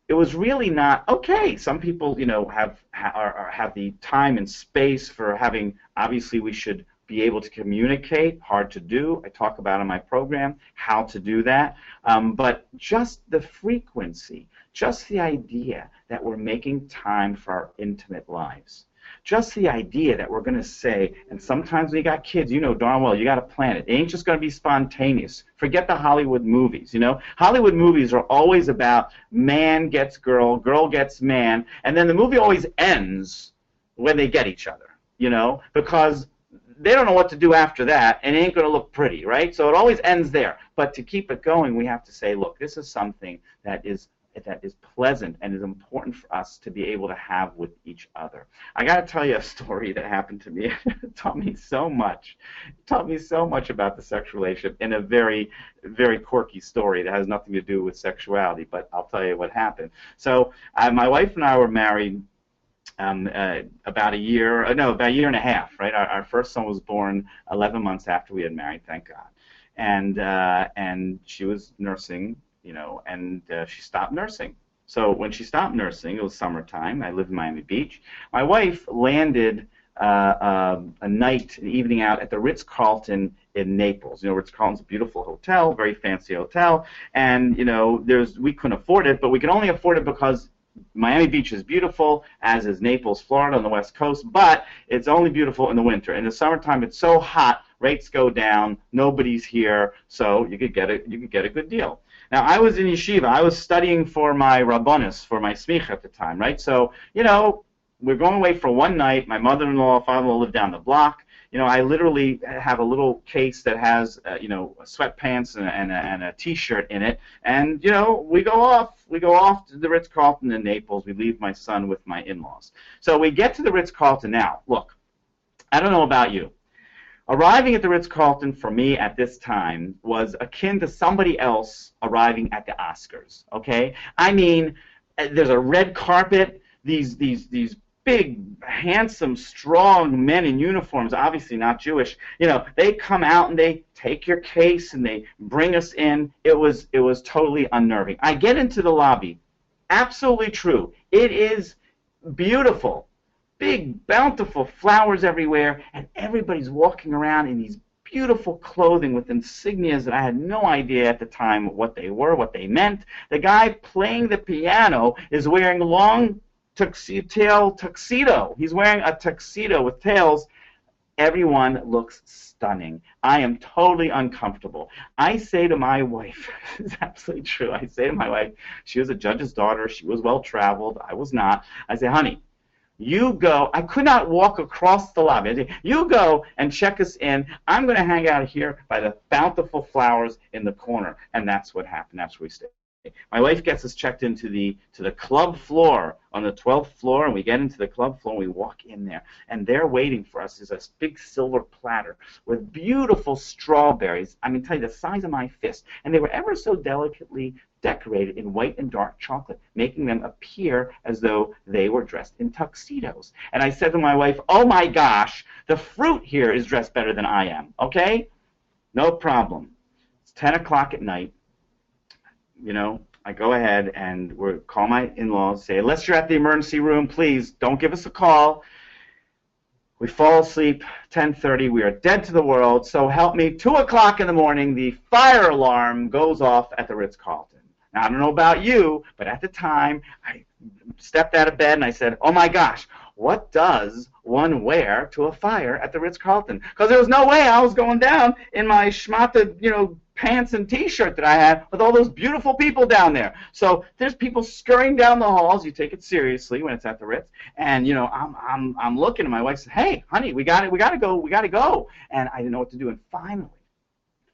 B: It was really not okay. Some people, have the time and space for having. Obviously, we should be able to communicate. Hard to do. I talk about in my program how to do that. But just the frequency, just the idea that we're making time for our intimate lives. Just the idea that we're going to say, and sometimes when you got kids, darn well, you got to plan it. It ain't just going to be spontaneous. Forget the Hollywood movies, Hollywood movies are always about man gets girl, girl gets man, and then the movie always ends when they get each other, because they don't know what to do after that, and it ain't going to look pretty, right? So it always ends there. But to keep it going, we have to say, look, this is something that is pleasant and is important for us to be able to have with each other. I got to tell you a story that happened to me. It taught me so much. It taught me so much about the sexual relationship in a very, very quirky story that has nothing to do with sexuality, but I'll tell you what happened. So my wife and I were married about a year and a half, right? Our first son was born 11 months after we had married, thank God. And she was nursing, and she stopped nursing. So when she stopped nursing, it was summertime. I lived in Miami Beach. My wife landed an evening out at the Ritz-Carlton in Naples. Ritz-Carlton's a beautiful hotel, very fancy hotel, and we couldn't afford it, but we could only afford it because Miami Beach is beautiful, as is Naples, Florida, on the West Coast, but it's only beautiful in the winter. In the summertime, it's so hot, rates go down, nobody's here, so you could get a good deal. Now, I was in yeshiva. I was studying for my rabbonis, for my smicha at the time, right? So, we're going away for one night. My mother-in-law, father-in-law live down the block. I literally have a little case that has, sweatpants and a T-shirt in it, and we go off to the Ritz-Carlton in Naples. We leave my son with my in-laws. So we get to the Ritz-Carlton. Now, look, I don't know about you. Arriving at the Ritz-Carlton for me at this time was akin to somebody else arriving at the Oscars. Okay, I mean, there's a red carpet. These big, handsome, strong men in uniforms, obviously not Jewish, they come out and they take your case and they bring us in. It was totally unnerving. I get into the lobby. Absolutely true. It is beautiful. Big, bountiful flowers everywhere, and everybody's walking around in these beautiful clothing with insignias that I had no idea at the time what they were, what they meant. The guy playing the piano is wearing long tuxedo. He's wearing a tuxedo with tails. Everyone looks stunning. I am totally uncomfortable. I say to my wife, this is absolutely true, I say to my wife, she was a judge's daughter, she was well-traveled, I was not. I say, honey, you go. I could not walk across the lobby. I say, you go and check us in. I'm going to hang out here by the bountiful flowers in the corner. And that's what happened. That's where we stayed. My wife gets us checked into the club floor on the 12th floor, and we get into the club floor, and we walk in there, and there waiting for us is a big silver platter with beautiful strawberries. I mean, tell you, the size of my fist, and they were ever so delicately decorated in white and dark chocolate, making them appear as though they were dressed in tuxedos. And I said to my wife, "Oh my gosh, the fruit here is dressed better than I am." Okay, no problem. It's 10 o'clock at night. You know, I go ahead and call my in-laws, say, "Unless you're at the emergency room, please don't give us a call." We fall asleep, 10:30, we are dead to the world, so help me, 2 o'clock in the morning, the fire alarm goes off at the Ritz-Carlton. Now, I don't know about you, but at the time, I stepped out of bed and I said, "Oh my gosh, what does one wear to a fire at the Ritz-Carlton?" Because there was no way I was going down in my schmata, pants and T-shirt that I had with all those beautiful people down there. So there's people scurrying down the halls. You take it seriously when it's at the Ritz, and I'm looking, and my wife said, "Hey, honey, we got to go," and I didn't know what to do. And finally,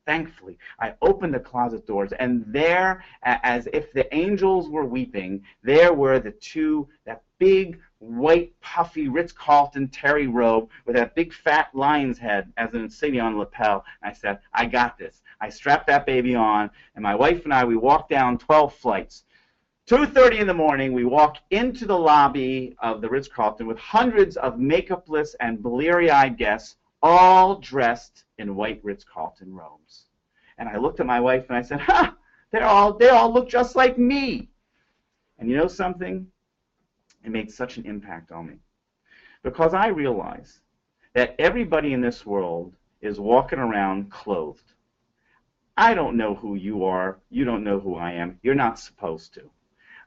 B: thankfully, I opened the closet doors, and there, as if the angels were weeping, there were that big, white, puffy Ritz-Carlton terry robe with that big fat lion's head as an insignia on the lapel. And I said, "I got this." I strapped that baby on, and my wife and I, we walked down 12 flights. 2:30 in the morning, we walk into the lobby of the Ritz-Carlton with hundreds of makeupless and bleary-eyed guests, all dressed in white Ritz-Carlton robes. And I looked at my wife and I said, "Ha! They all look just like me." And you know something? It made such an impact on me. Because I realize that everybody in this world is walking around clothed. I don't know who you are. You don't know who I am. You're not supposed to.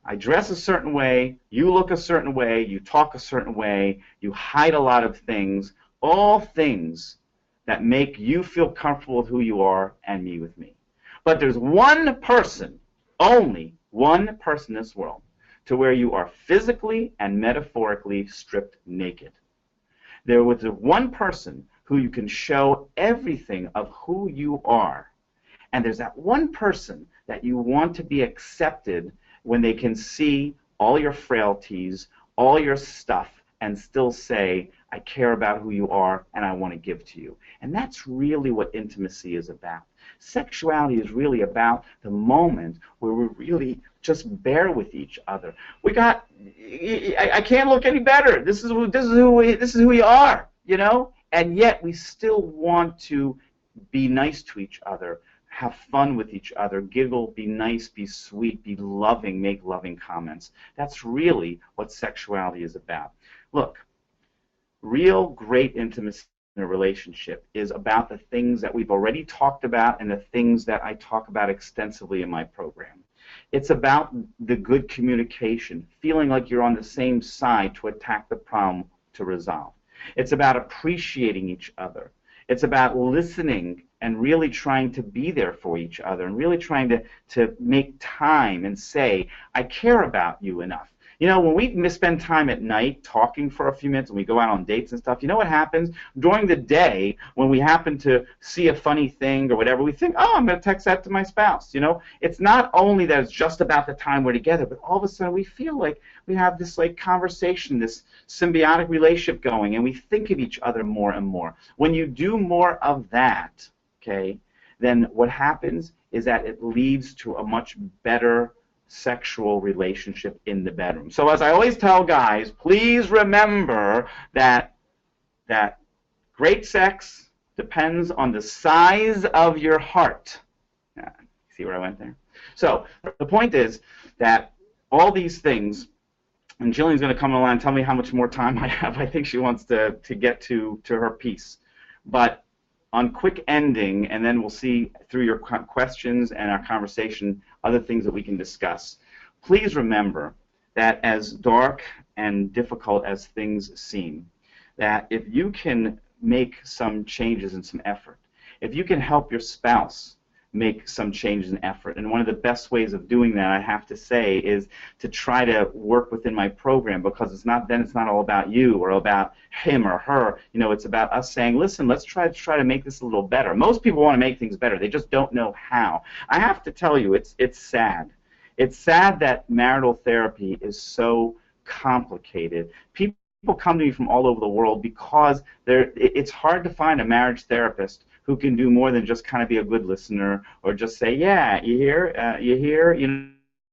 B: I dress a certain way. You look a certain way. You talk a certain way. You hide a lot of things. All things that make you feel comfortable with who you are and me with me. But there's one person, only one person in this world, to where you are physically and metaphorically stripped naked. There was one person who you can show everything of who you are. And there's that one person that you want to be accepted when they can see all your frailties, all your stuff, and still say, "I care about who you are and I want to give to you." And that's really what intimacy is about. Sexuality is really about the moment where we really just bear with each other. I can't look any better. This is who we are, and yet we still want to be nice to each other, have fun with each other, giggle, be nice, be sweet, be loving, make loving comments. That's really what sexuality is about. Look, real great intimacy in a relationship is about the things that we've already talked about and the things that I talk about extensively in my program. It's about the good communication, feeling like you're on the same side to attack the problem to resolve. It's about appreciating each other. It's about listening and really trying to be there for each other and really trying to make time and say, "I care about you enough." When we spend time at night talking for a few minutes and we go out on dates and stuff, you know what happens? During the day, when we happen to see a funny thing or whatever, we think, "Oh, I'm going to text that to my spouse." It's not only that it's just about the time we're together, but all of a sudden we feel like we have this conversation, this symbiotic relationship going, and we think of each other more and more. When you do more of that, okay, then what happens is that it leads to a much better sexual relationship in the bedroom. So as I always tell guys, please remember that great sex depends on the size of your heart. See where I went there? So the point is that all these things, and Jillian's going to come along and tell me how much more time I have. I think she wants to get to her piece. But on quick ending, and then we'll see through your questions and our conversation other things that we can discuss. Please remember that as dark and difficult as things seem, that if you can make some changes and some effort, if you can help your spouse make some changes and effort, and one of the best ways of doing that, I have to say, is to try to work within my program, because it's not all about you or about him or her. It's about us saying, "Listen, let's try to make this a little better." Most people want to make things better. They just don't know how. I have to tell you, it's sad. It's sad that marital therapy is so complicated. People come to me from all over the world because it's hard to find a marriage therapist who can do more than just kind of be a good listener or just say, yeah, you hear, you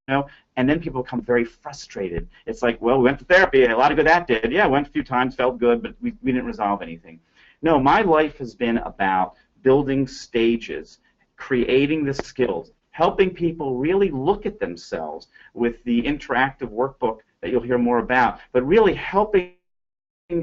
B: know, and then people become very frustrated. It's like, well, we went to therapy, a lot of good that did. Yeah, went a few times, felt good, but we didn't resolve anything. No, my life has been about building stages, creating the skills, helping people really look at themselves with the interactive workbook that you'll hear more about, but really helping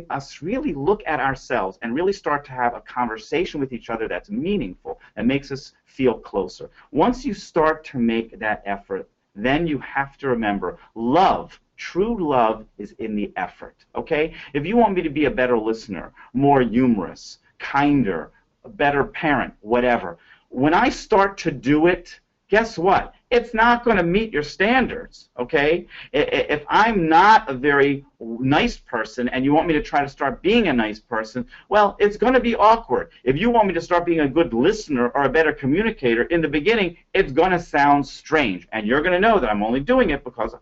B: us really look at ourselves and really start to have a conversation with each other that's meaningful, that makes us feel closer. Once you start to make that effort, then you have to remember, love, true love is in the effort, okay? If you want me to be a better listener, more humorous, kinder, a better parent, whatever, when I start to do it, guess what? It's not going to meet your standards, okay? If I'm not a very nice person and you want me to try to start being a nice person, well, it's going to be awkward. If you want me to start being a good listener or a better communicator, in the beginning, it's going to sound strange. And you're going to know that I'm only doing it because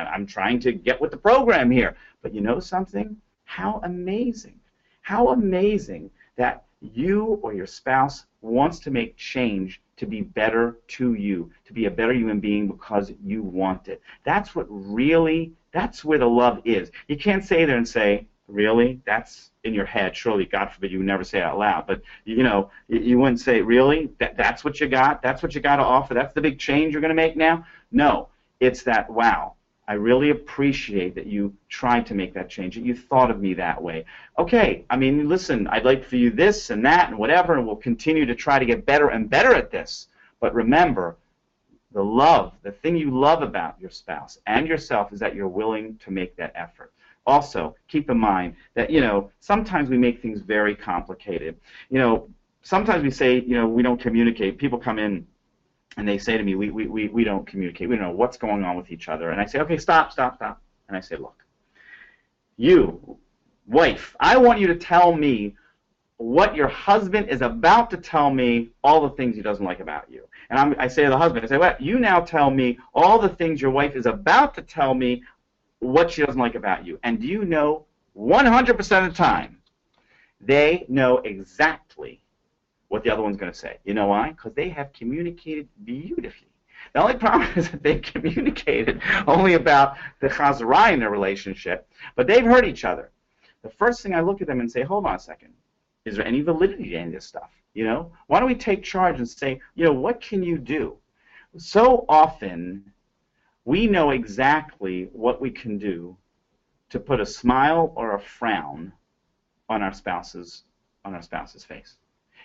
B: I'm trying to get with the program here. But you know something? How amazing that you or your spouse wants to make change to be better to you, to be a better human being because you want it. That's where the love is. You can't say there and say, really? That's in your head. Surely, God forbid, you would never say it out loud. But, you know, you wouldn't say, really? That's what you got? That's what you got to offer? That's the big change you're going to make now? No. It's that, wow, I really appreciate that you tried to make that change, that you thought of me that way. Okay, I mean, listen, I'd like for you this and that and whatever, and we'll continue to try to get better and better at this. But remember, the love, the thing you love about your spouse and yourself is that you're willing to make that effort. Also, keep in mind that, you know, sometimes we make things very complicated. You know, sometimes we say, you know, we don't communicate. People come in and they say to me, we don't communicate. We don't know what's going on with each other. And I say, okay, stop. And I say, look, you, wife, I want you to tell me what your husband is about to tell me, all the things he doesn't like about you. And I say to the husband, I say, well, you now tell me all the things your wife is about to tell me what she doesn't like about you. And do you know, 100% of the time, they know exactly what the other one's going to say. You know why? Because they have communicated beautifully. The only problem is that they communicated only about the chazara in their relationship, but they've heard each other. The first thing I look at them and say, hold on a second, is there any validity to any of this stuff? You know, why don't we take charge and say, you know, what can you do? So often, we know exactly what we can do to put a smile or a frown on our spouse's face.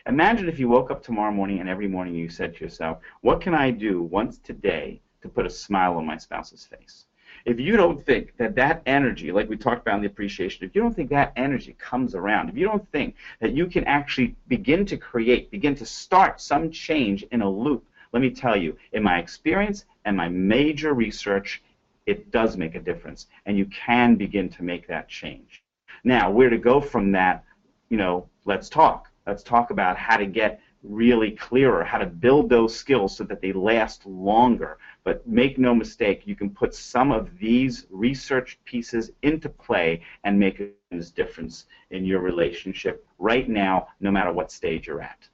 B: Imagine if you woke up tomorrow morning and every morning you said to yourself, what can I do once today to put a smile on my spouse's face? If you don't think that that energy, like we talked about in the appreciation, if you don't think that energy comes around, if you don't think that you can actually begin to start some change in a loop, let me tell you, in my experience and my major research, it does make a difference, and you can begin to make that change. Now, where to go from that, you know, let's talk. Let's talk about how to get really clearer, how to build those skills so that they last longer. But make no mistake, you can put some of these research pieces into play and make a difference in your relationship right now, no matter what stage you're at.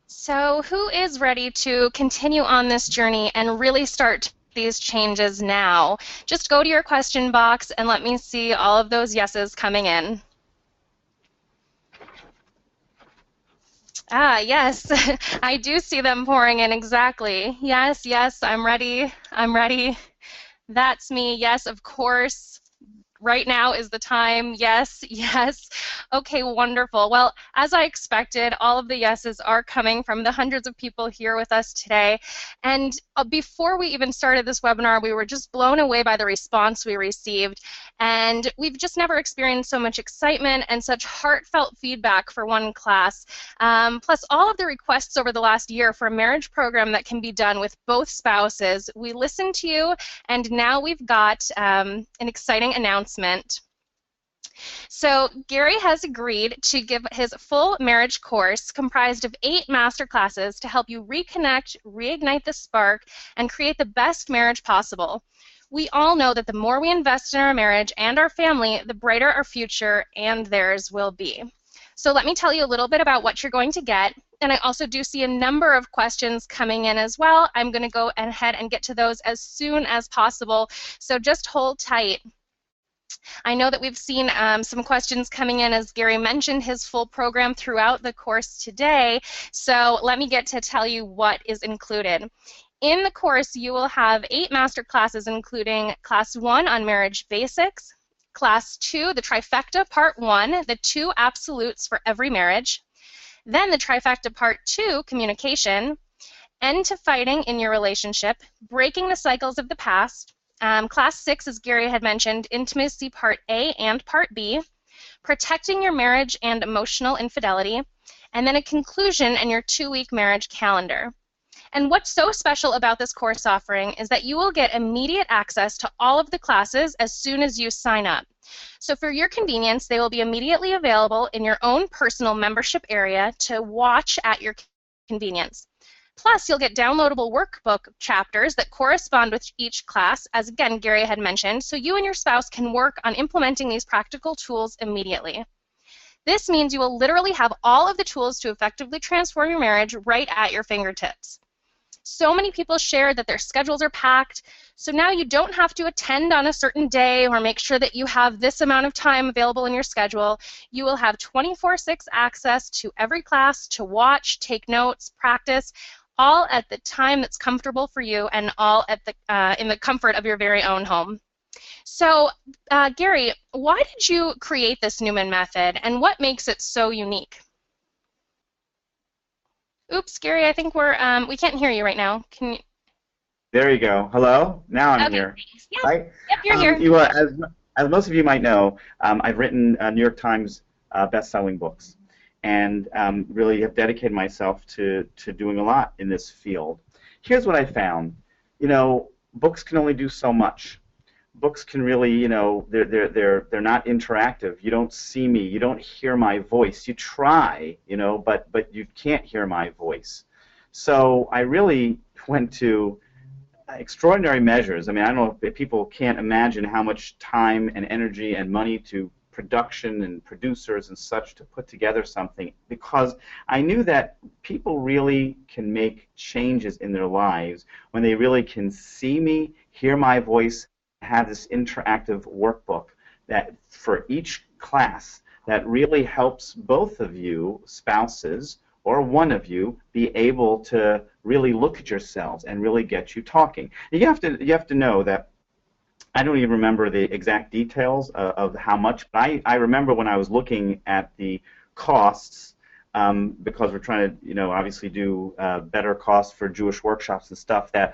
A: So who is ready to continue on this journey and really start these changes now? Just go to your question box and let me see all of those yeses coming in. Ah, yes, I do see them pouring in, exactly. Yes, I'm ready. I'm ready. That's me. Yes, of course. Right now is the time. Yes. Okay, wonderful. Well, as I expected, all of the yeses are coming from the hundreds of people here with us today. And before we even started this webinar, we were just blown away by the response we received. And we've just never experienced so much excitement and such heartfelt feedback for one class. Plus, all of the requests over the last year for a marriage program that can be done with both spouses. We listened to you, and now we've got an exciting announcement. So Gary has agreed to give his full marriage course comprised of 8 master classes to help you reconnect, reignite the spark, and create the best marriage possible. We all know that the more we invest in our marriage and our family, the brighter our future and theirs will be. So let me tell you a little bit about what you're going to get. And I also do see a number of questions coming in as well. I'm going to go ahead and get to those as soon as possible. So just hold tight. I know that we've seen some questions coming in as Gary mentioned his full program throughout the course today. So let me get to tell you what is included. In the course, you will have 8 master classes, including Class 1 on Marriage Basics, Class 2, the Trifecta Part 1, the 2 absolutes for every marriage, then the Trifecta Part 2, Communication, End to Fighting in Your Relationship, Breaking the Cycles of the Past, Class 6, as Gary had mentioned, Intimacy Part A and Part B, Protecting Your Marriage and Emotional Infidelity, and then a conclusion and your 2-week marriage calendar. And what's so special about this course offering is that you will get immediate access to all of the classes as soon as you sign up. So for your convenience, they will be immediately available in your own personal membership area to watch at your convenience. Plus, you'll get downloadable workbook chapters that correspond with each class, as again, Gary had mentioned, so you and your spouse can work on implementing these practical tools immediately. This means you will literally have all of the tools to effectively transform your marriage right at your fingertips. So many people share that their schedules are packed, so now you don't have to attend on a certain day or make sure that you have this amount of time available in your schedule. You will have 24/6 access to every class to watch, take notes, practice, all at the time that's comfortable for you and all at the in the comfort of your very own home. So, Gary, why did you create this Newman method, and what makes it so unique? Oops, Gary, I think we can't hear you right now. Can you?
B: There you go. Hello? Now I'm
A: Okay,
B: here.
A: thanks. Yeah.
B: Right?
A: Yep, you're here.
B: As most of you might know, I've written New York Times best-selling books, and really have dedicated myself to doing a lot in this field. Here's what I found. You know, books can only do so much. Books can really, you know, they're not interactive. You don't see me. You don't hear my voice. You try, you know, but you can't hear my voice. So I really went to extraordinary measures. I mean, I don't know if people can't imagine how much time and energy and money to production and producers and such to put together something, because I knew that people really can make changes in their lives when they really can see me, hear my voice, have this interactive workbook that for each class that really helps both of you, spouses, or one of you, be able to really look at yourselves and really get you talking. You have to know that I don't even remember the exact details of how much, but I remember when I was looking at the costs, because we're trying to, you know, obviously do better costs for Jewish workshops and stuff, that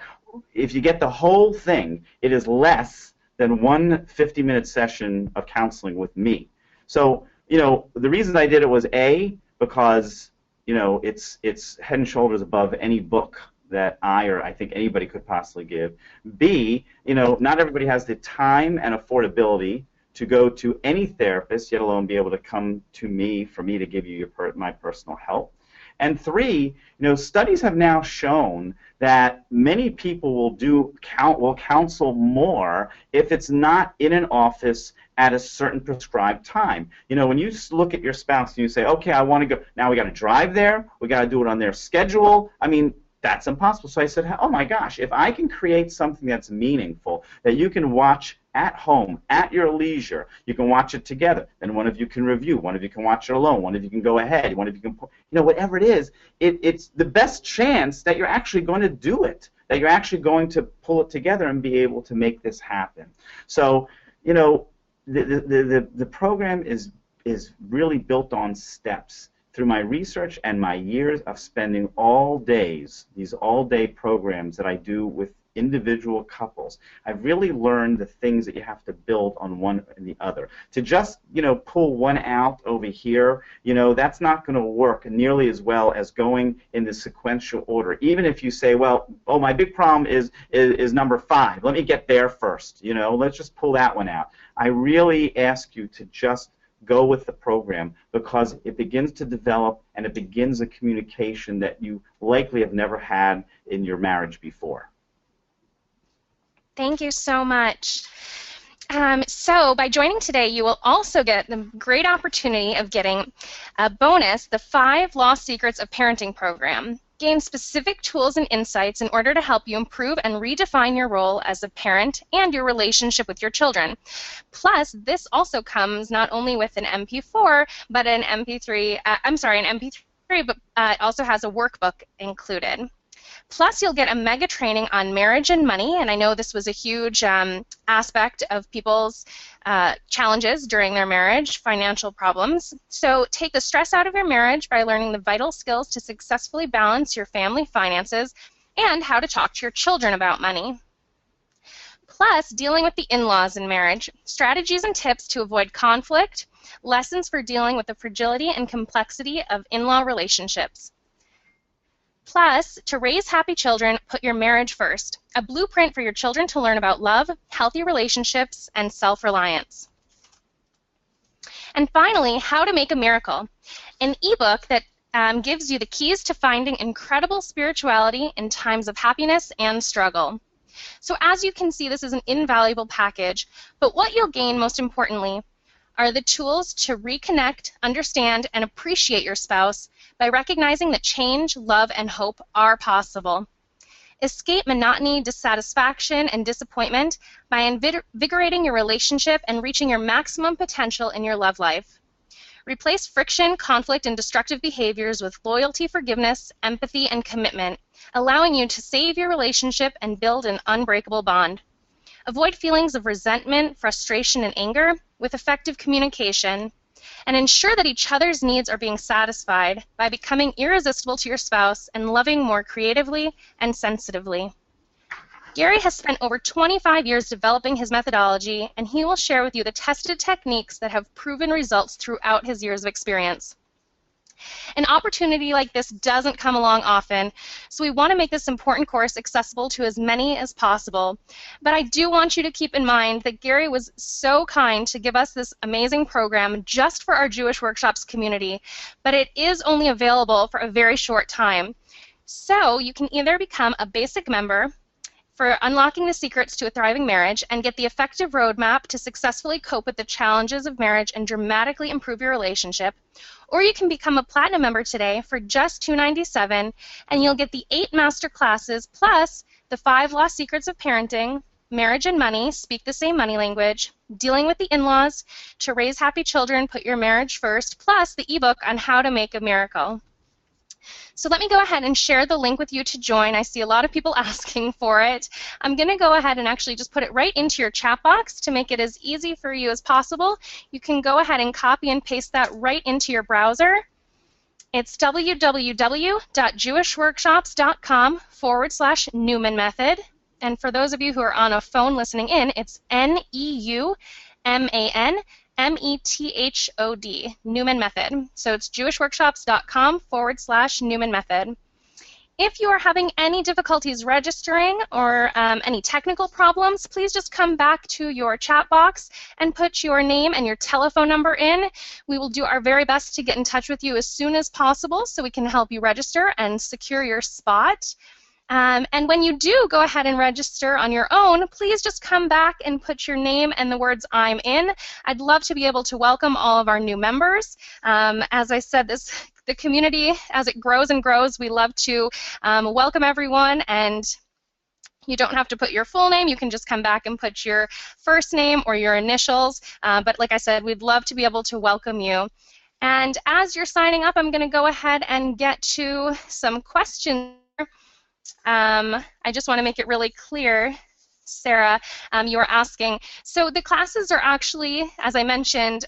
B: if you get the whole thing, it is less than one 50-minute session of counseling with me. So, you know, the reason I did it was A, because, you know, it's head and shoulders above any book that I think anybody could possibly give. B, you know, not everybody has the time and affordability to go to any therapist, yet alone be able to come to me for me to give you my personal help. And 3, you know, studies have now shown that many people will counsel more if it's not in an office at a certain prescribed time. You know, when you look at your spouse and you say, okay, I want to go, now we got to drive there, we got to do it on their schedule. I mean, that's impossible. So I said, oh my gosh, if I can create something that's meaningful, that you can watch at home, at your leisure, you can watch it together, then one of you can review, one of you can watch it alone, one of you can go ahead, one of you can, you know, whatever it is, it's the best chance that you're actually going to do it, that you're actually going to pull it together and be able to make this happen. So, you know, the program is really built on steps. Through my research and my years of spending all days, these all-day programs that I do with individual couples, I've really learned the things that you have to build on one and the other. To just, pull one out over here, that's not going to work nearly as well as going in the sequential order. Even if you say, well, oh, my big problem is number 5. Let me get there first. Let's just pull that one out. I really ask you to just go with the program, because it begins to develop and it begins a communication that you likely have never had in your marriage before.
A: Thank you so much. So by joining today, you will also get the great opportunity of getting a bonus, the 5 Lost Secrets of Parenting program. Gain specific tools and insights in order to help you improve and redefine your role as a parent and your relationship with your children. Plus, this also comes not only with an MP4, but an MP3, but it also has a workbook included. Plus, you'll get a mega training on marriage and money, and I know this was a huge aspect of people's challenges during their marriage, financial problems. So take the stress out of your marriage by learning the vital skills to successfully balance your family finances and how to talk to your children about money. Plus, dealing with the in-laws in marriage, strategies and tips to avoid conflict, lessons for dealing with the fragility and complexity of in-law relationships. Plus, to raise happy children, put your marriage first. A blueprint for your children to learn about love, healthy relationships, and self-reliance. And finally, how to make a miracle. An ebook that gives you the keys to finding incredible spirituality in times of happiness and struggle. So as you can see, this is an invaluable package, but what you'll gain most importantly are the tools to reconnect, understand, and appreciate your spouse by recognizing that change, love, and hope are possible. Escape monotony, dissatisfaction, and disappointment by invigorating your relationship and reaching your maximum potential in your love life. Replace friction, conflict, and destructive behaviors with loyalty, forgiveness, empathy, and commitment, allowing you to save your relationship and build an unbreakable bond. Avoid feelings of resentment, frustration, and anger with effective communication, and ensure that each other's needs are being satisfied by becoming irresistible to your spouse and loving more creatively and sensitively. Gary has spent over 25 years developing his methodology, and he will share with you the tested techniques that have proven results throughout his years of experience. An opportunity like this doesn't come along often, so we want to make this important course accessible to as many as possible. But I do want you to keep in mind that Gary was so kind to give us this amazing program just for our Jewish Workshops community, but it is only available for a very short time. So you can either become a basic member for unlocking the secrets to a thriving marriage and get the effective roadmap to successfully cope with the challenges of marriage and dramatically improve your relationship, or you can become a platinum member today for just $297, and you'll get the 8 master classes plus the 5 lost secrets of parenting, marriage and money, speak the same money language, dealing with the in-laws, to raise happy children, put your marriage first, plus the ebook on how to make a miracle. So let me go ahead and share the link with you to join. I see a lot of people asking for it. I'm going to go ahead and actually just put it right into your chat box to make it as easy for you as possible. You can go ahead and copy and paste that right into your browser. It's www.jewishworkshops.com/Newman Method. And for those of you who are on a phone listening in, it's NEUMAN METHOD, Newman Method. So it's jewishworkshops.com/Newman Method. If you are having any difficulties registering or any technical problems, please just come back to your chat box and put your name and your telephone number in. We will do our very best to get in touch with you as soon as possible so we can help you register and secure your spot. And when you do go ahead and register on your own, please just come back and put your name and the words "I'm in." I'd love to be able to welcome all of our new members. As I said, the community, as it grows and grows, we love to welcome everyone, and you don't have to put your full name. You can just come back and put your first name or your initials. But like I said, we'd love to be able to welcome you. And as you're signing up, I'm going to go ahead and get to some questions. I just want to make it really clear, Sarah, you were asking. So the classes are actually, as I mentioned,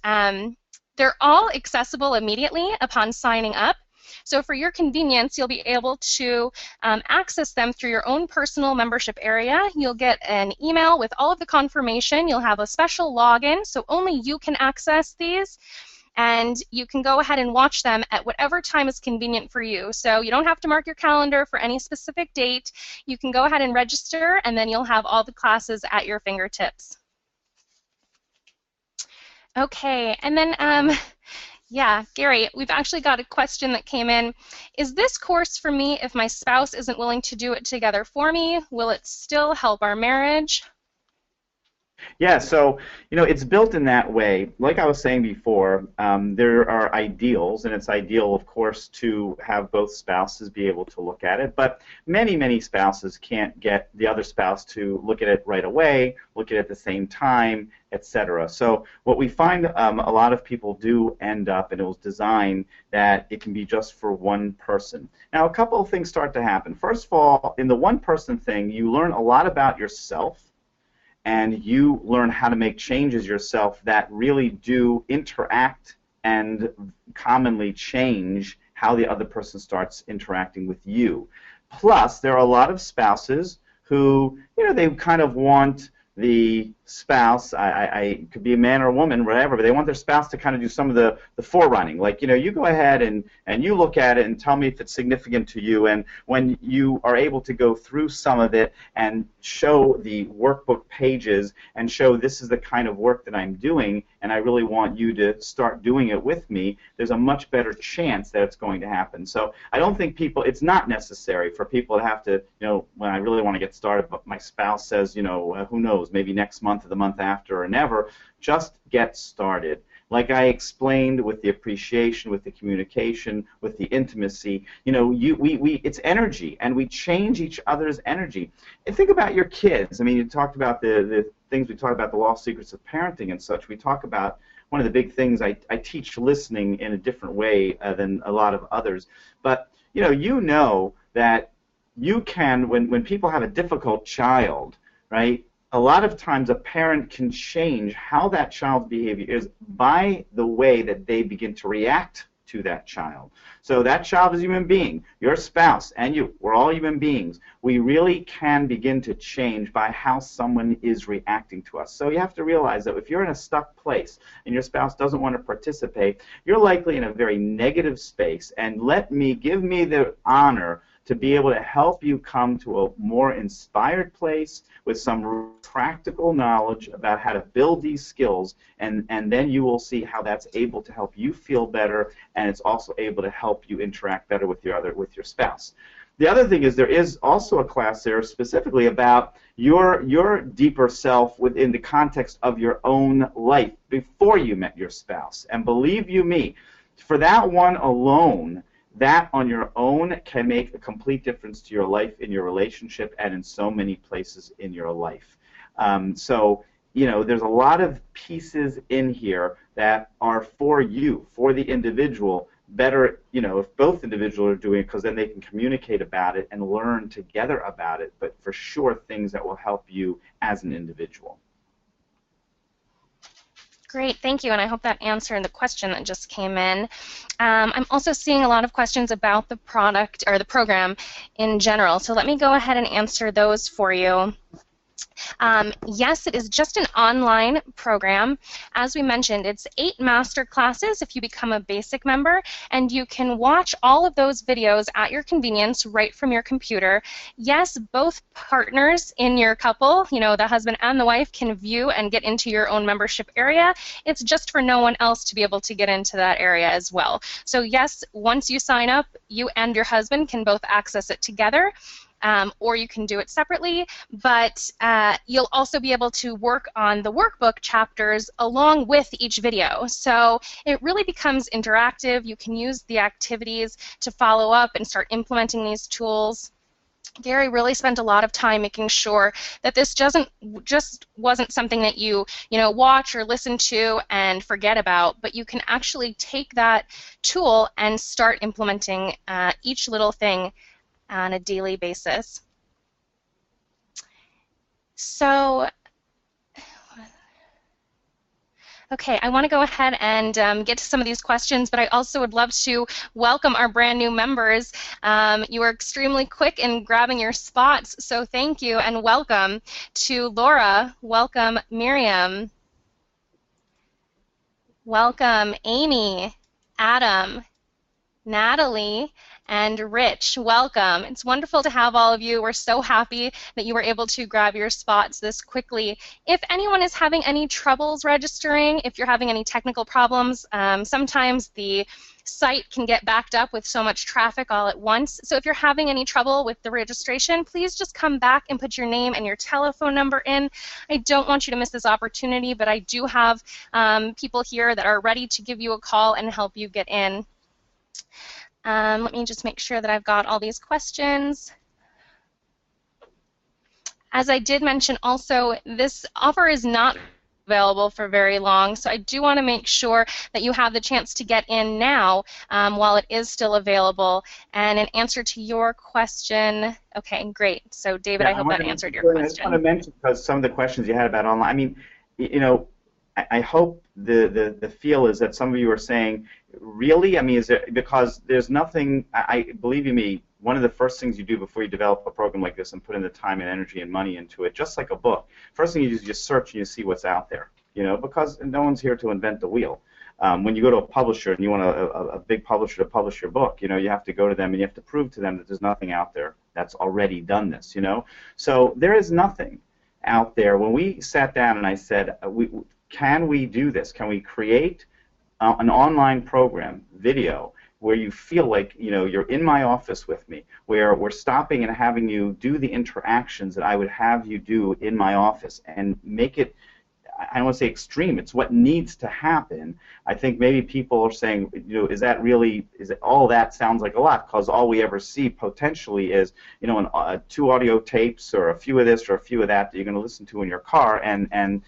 A: they're all accessible immediately upon signing up. So for your convenience, you'll be able to access them through your own personal membership area. You'll get an email with all of the confirmation. You'll have a special login, so only you can access these. And you can go ahead and watch them at whatever time is convenient for you. So you don't have to mark your calendar for any specific date. You can go ahead and register, and then you'll have all the classes at your fingertips. Okay, and then, yeah, Gary, we've actually got a question that came in. Is this course for me if my spouse isn't willing to do it together for me? Will it still help our marriage?
B: Yeah, so it's built in that way. Like I was saying before, there are ideals, and it's ideal, of course, to have both spouses be able to look at it. But many, many spouses can't get the other spouse to look at it right away, look at it at the same time, etc. So what we find a lot of people do end up, and it was designed that it can be just for one person. Now, a couple of things start to happen. First of all, in the one-person thing, you learn a lot about yourself, and you learn how to make changes yourself that really do interact and commonly change how the other person starts interacting with you. Plus, there are a lot of spouses who, they kind of want the spouse, I could be a man or a woman, whatever, but they want their spouse to kind of do some of the forerunning. Like, you go ahead and you look at it and tell me if it's significant to you. And when you are able to go through some of it and show the workbook pages and show this is the kind of work that I'm doing and I really want you to start doing it with me, there's a much better chance that it's going to happen. So I don't think it's not necessary for people to have to, when I really want to get started, but my spouse says, who knows, maybe next month or the month after or never, just get started. Like I explained with the appreciation, with the communication, with the intimacy, it's energy, and we change each other's energy. And think about your kids. I mean, you talked about the things we talked about, the lost secrets of parenting and such. We talk about one of the big things. I teach listening in a different way than a lot of others. But you know that you can, when people have a difficult child, right? A lot of times a parent can change how that child's behavior is by the way that they begin to react to that child. So that child is a human being, your spouse, and you. We're all human beings. We really can begin to change by how someone is reacting to us. So you have to realize that if you're in a stuck place and your spouse doesn't want to participate, you're likely in a very negative space. And give me the honor to be able to help you come to a more inspired place with some practical knowledge about how to build these skills, and then you will see how that's able to help you feel better, and it's also able to help you interact better with your spouse. The other thing is there is also a class there specifically about your deeper self within the context of your own life before you met your spouse. And believe you me, for that one alone, that on your own can make a complete difference to your life, in your relationship, and in so many places in your life. So there's a lot of pieces in here that are for you, for the individual. Better, if both individuals are doing it, because then they can communicate about it and learn together about it, but for sure things that will help you as an individual.
A: Great, thank you, and I hope that answered the question that just came in. I'm also seeing a lot of questions about the product or the program in general, so let me go ahead and answer those for you. Yes, it is just an online program. As we mentioned, it's 8 master classes if you become a basic member, and you can watch all of those videos at your convenience right from your computer. Yes, both partners in your couple, the husband and the wife, can view and get into your own membership area. It's just for no one else to be able to get into that area as well. So yes, once you sign up, you and your husband can both access it together. Or you can do it separately, but you'll also be able to work on the workbook chapters along with each video. So it really becomes interactive. You can use the activities to follow up and start implementing these tools. Gary really spent a lot of time making sure that this just wasn't something that you watch or listen to and forget about, but you can actually take that tool and start implementing each little thing on a daily basis. So Okay, I want to go ahead and get to some of these questions, but I also would love to welcome our brand new members. You were extremely quick in grabbing your spots, so thank you and welcome to Laura. Welcome, Miriam. Welcome, Amy, Adam, Natalie, and Rich. Welcome. It's wonderful to have all of you. We're so happy that you were able to grab your spots this quickly. If anyone is having any troubles registering, if you're having any technical problems, sometimes the site can get backed up with so much traffic all at once. So if you're having any trouble with the registration, please just come back and put your name and your telephone number in. I don't want you to miss this opportunity, but I do have people here that are ready to give you a call and help you get in. Let me just make sure that I've got all these questions. As I did mention also, this offer is not available for very long, so I do want to make sure that you have the chance to get in now while it is still available. And in answer to your question, okay, great. So David,
B: Yeah,
A: I hope that answered your
B: I
A: question.
B: just want to mention, because some of the questions you had about online, I mean, you know, I hope the feel is that some of you are saying, really? I mean, is there, because there's nothing, I believe you me, one of the first things you do before you develop a program like this and put in the time and energy and money into it, just like a book, first thing you do is just search and you see what's out there, you know, because no one's here to invent the wheel. When you go to a publisher and you want a big publisher to publish your book, you know, you have to go to them and you have to prove to them that there's nothing out there that's already done this, you know. So there is nothing out there. When we sat down and I said, can we do this? Can we create an online program, video, where you feel like, you know, you're in my office with me, where we're stopping and having you do the interactions that I would have you do in my office, and make it, I don't want to say extreme, it's what needs to happen. I think maybe people are saying, you know, is that really, is it, all that sounds like a lot, because all we ever see potentially is, you know, 2 audio tapes or a few of this or a few of that that you're going to listen to in your car, and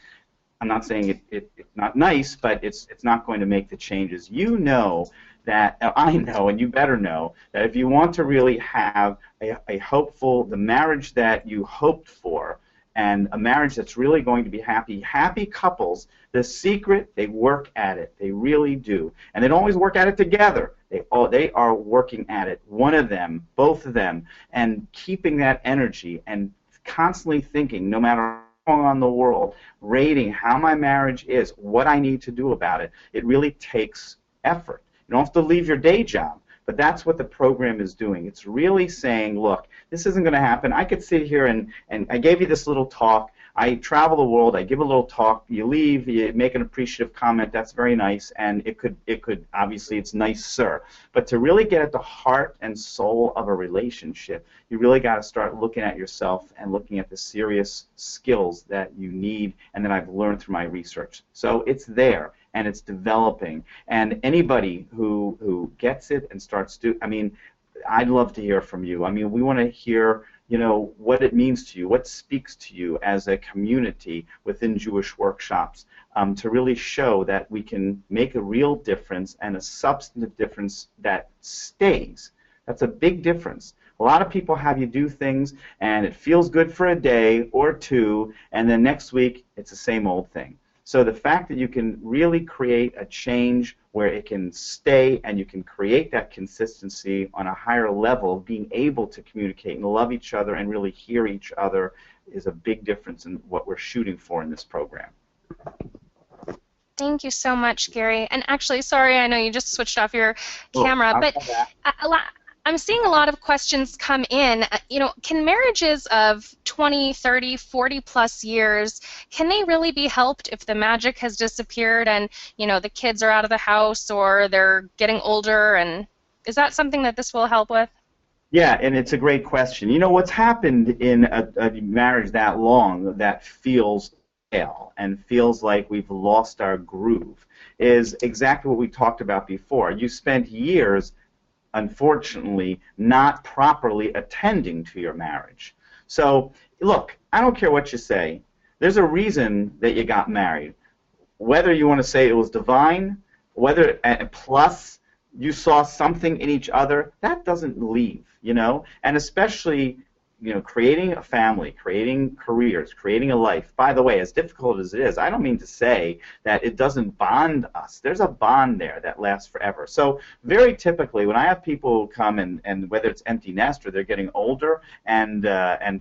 B: I'm not saying it's not nice, but it's not going to make the changes. You know that, I know, and you better know, that if you want to really have a hopeful, the marriage that you hoped for, and a marriage that's really going to be happy couples, the secret, they work at it. They really do. And they don't always work at it together. They are working at it, one of them, both of them, and keeping that energy and constantly thinking, no matter on the world, rating how my marriage is, what I need to do about it. It really takes effort. You don't have to leave your day job, but that's what the program is doing. It's really saying, look, this isn't going to happen. I could sit here and I gave you this little talk. I travel the world, I give a little talk, you leave, you make an appreciative comment, that's very nice, and it could obviously, it's nice, sir. But to really get at the heart and soul of a relationship, you really got to start looking at yourself and looking at the serious skills that you need and that I've learned through my research. So it's there, and it's developing. And anybody who gets it and starts to, I mean, I'd love to hear from you. I mean, we want to hear, you know, what it means to you, what speaks to you as a community within Jewish workshops, to really show that we can make a real difference and a substantive difference that stays. That's a big difference. A lot of people have you do things and it feels good for a day or two, and then next week it's the same old thing. So the fact that you can really create a change where it can stay and you can create that consistency on a higher level, being able to communicate and love each other and really hear each other, is a big difference in what we're shooting for in this program.
A: Thank you so much, Gary. And actually, sorry, I know you just switched off your camera, but I'm seeing a lot of questions come in. You know, can marriages of 20, 30, 40 plus years, can they really be helped if the magic has disappeared and, you know, the kids are out of the house or they're getting older? And is that something that this will help with?
B: Yeah, and it's a great question. You know, what's happened in a marriage that long that feels stale and feels like we've lost our groove is exactly what we talked about before. You spent years, unfortunately, not properly attending to your marriage. So, look, I don't care what you say. There's a reason that you got married. Whether you want to say it was divine, whether plus you saw something in each other, that doesn't leave, you know? And especially creating a family, creating careers, creating a life. By the way, as difficult as it is, I don't mean to say that it doesn't bond us. There's a bond there that lasts forever. So very typically, when I have people come and whether it's empty nest or they're getting older and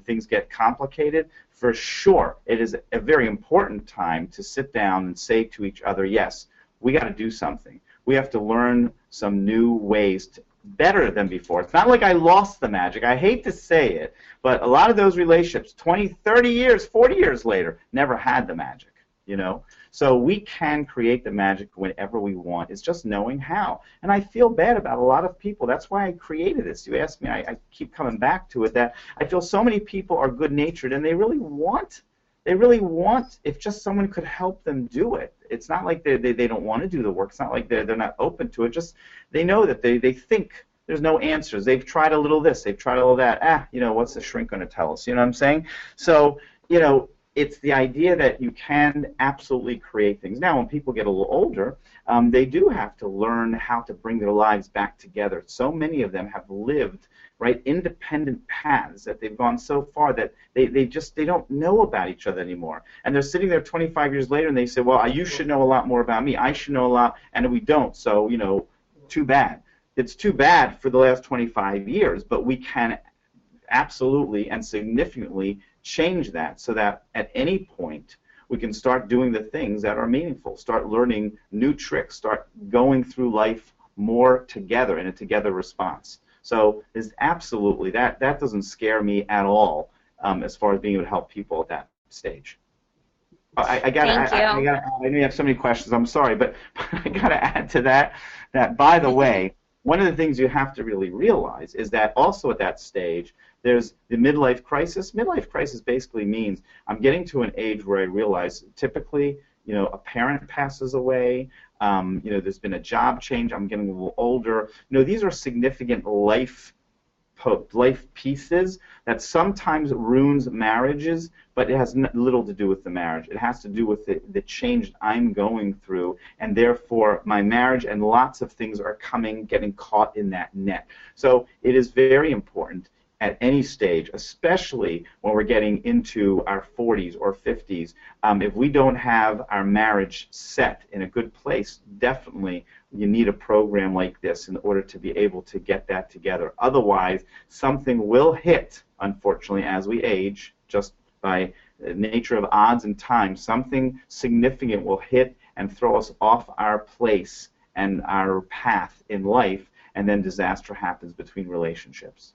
B: things get complicated, for sure, it is a very important time to sit down and say to each other, yes, we got to do something. We have to learn some new ways to better than before. It's not like I lost the magic. I hate to say it, but a lot of those relationships, 20, 30 years, 40 years later, never had the magic, So we can create the magic whenever we want. It's just knowing how. And I feel bad about a lot of people. That's why I created this. You asked me, I keep coming back to it, that I feel so many people are good-natured and they really want, if just someone could help them do it. It's not like they don't want to do the work. It's not like they're not open to it. Just they know that they think there's no answers. They've tried a little this. They've tried a little that. What's the shrink going to tell us? You know what I'm saying? So, it's the idea that you can absolutely create things. Now, when people get a little older, they do have to learn how to bring their lives back together. So many of them have lived independent paths that they've gone so far that they don't know about each other anymore. And they're sitting there 25 years later and they say, well, you should know a lot more about me. I should know a lot, and we don't. So, too bad. It's too bad for the last 25 years, but we can absolutely and significantly change that so that at any point we can start doing the things that are meaningful, start learning new tricks, start going through life more together in a together response. So there's absolutely that doesn't scare me at all as far as being able to help people at that stage. I know you have so many questions. I'm sorry, but I got to add to that. That by the way, one of the things you have to really realize is that also at that stage, there's the midlife crisis. Midlife crisis basically means I'm getting to an age where I realize typically, a parent passes away. There's been a job change. I'm getting a little older. These are significant life pieces that sometimes ruins marriages, but it has little to do with the marriage. It has to do with the change I'm going through, and therefore my marriage and lots of things are getting caught in that net. So it is very important at any stage, especially when we're getting into our 40s or 50s, if we don't have our marriage set in a good place, definitely you need a program like this in order to be able to get that together. Otherwise, something will hit, unfortunately, as we age, just by the nature of odds and time, something significant will hit and throw us off our place and our path in life, and then disaster happens between relationships.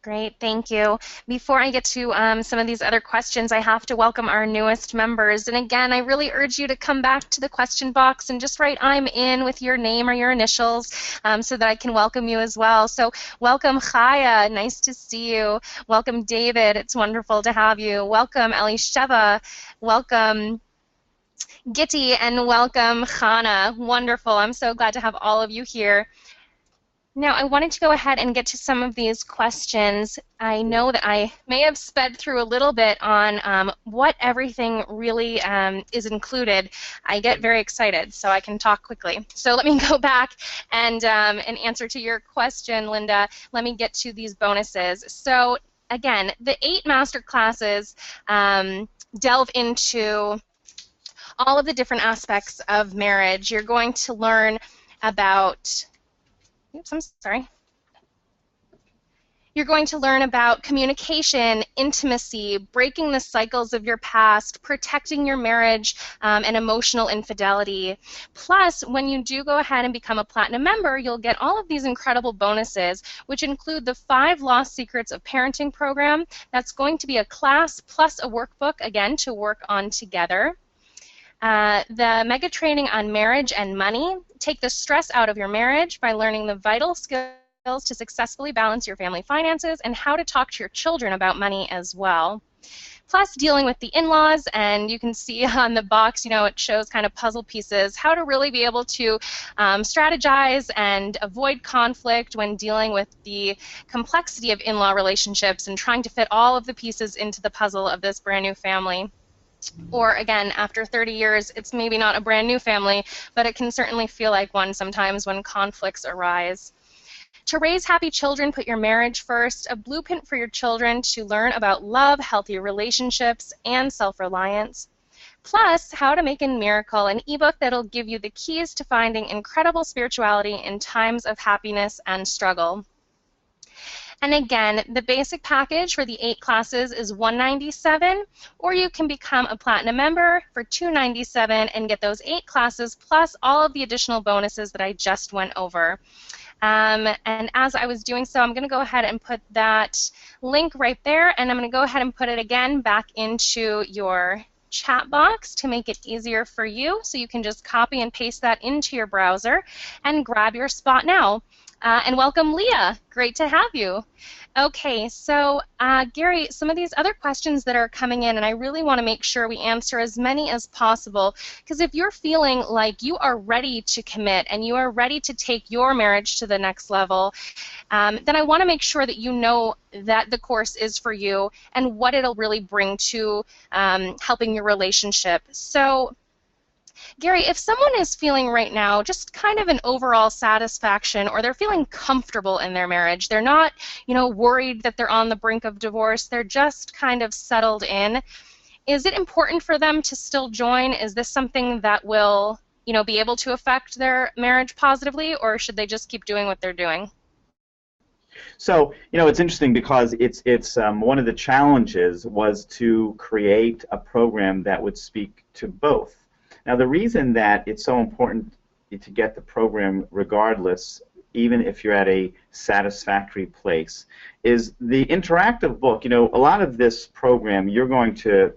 A: Great, thank you. Before I get to some of these other questions, I have to welcome our newest members. And again, I really urge you to come back to the question box and just write "I'm in" with your name or your initials so that I can welcome you as well. So welcome Chaya, nice to see you. Welcome David, it's wonderful to have you. Welcome Elisheva, welcome Gitti, and welcome Chana. Wonderful, I'm so glad to have all of you here. Now, I wanted to go ahead and get to some of these questions. I know that I may have sped through a little bit on what everything really is included. I get very excited, so I can talk quickly. So let me go back and in answer to your question, Linda, let me get to these bonuses. So again, the 8 master classes delve into all of the different aspects of marriage. You're going to learn about You're going to learn about communication, intimacy, breaking the cycles of your past, protecting your marriage, and emotional infidelity. Plus, when you do go ahead and become a Platinum member, you'll get all of these incredible bonuses, which include the 5 Lost Secrets of Parenting program. That's going to be a class plus a workbook, again, to work on together. The mega training on marriage and money. Take the stress out of your marriage by learning the vital skills to successfully balance your family finances and how to talk to your children about money as well. Plus dealing with the in-laws, and you can see on the box, it shows kind of puzzle pieces, how to really be able to strategize and avoid conflict when dealing with the complexity of in-law relationships and trying to fit all of the pieces into the puzzle of this brand new family. Or again, after 30 years, it's maybe not a brand new family, but it can certainly feel like one sometimes when conflicts arise. To raise happy children, put your marriage first, a blueprint for your children to learn about love, healthy relationships, and self-reliance. Plus, How to Make a Miracle, an ebook that'll give you the keys to finding incredible spirituality in times of happiness and struggle. And again, the basic package for the 8 classes is $197, or you can become a platinum member for $297 and get those 8 classes plus all of the additional bonuses that I just went over. And as I was doing so, I'm going to go ahead and put that link right there, and I'm going to go ahead and put it again back into your chat box to make it easier for you, so you can just copy and paste that into your browser and grab your spot now. And welcome, Leah. Great to have you. Okay, so Gary, some of these other questions that are coming in, and I really want to make sure we answer as many as possible, because if you're feeling like you are ready to commit and you are ready to take your marriage to the next level, then I want to make sure that you know that the course is for you and what it'll really bring to helping your relationship. So, Gary, if someone is feeling right now just kind of an overall satisfaction, or they're feeling comfortable in their marriage, they're not, worried that they're on the brink of divorce, they're just kind of settled in, is it important for them to still join? Is this something that will, be able to affect their marriage positively, or should they just keep doing what they're doing?
B: So, it's interesting because it's one of the challenges was to create a program that would speak to both. Now, the reason that it's so important to get the program regardless, even if you're at a satisfactory place, is the interactive book. A lot of this program, you're going to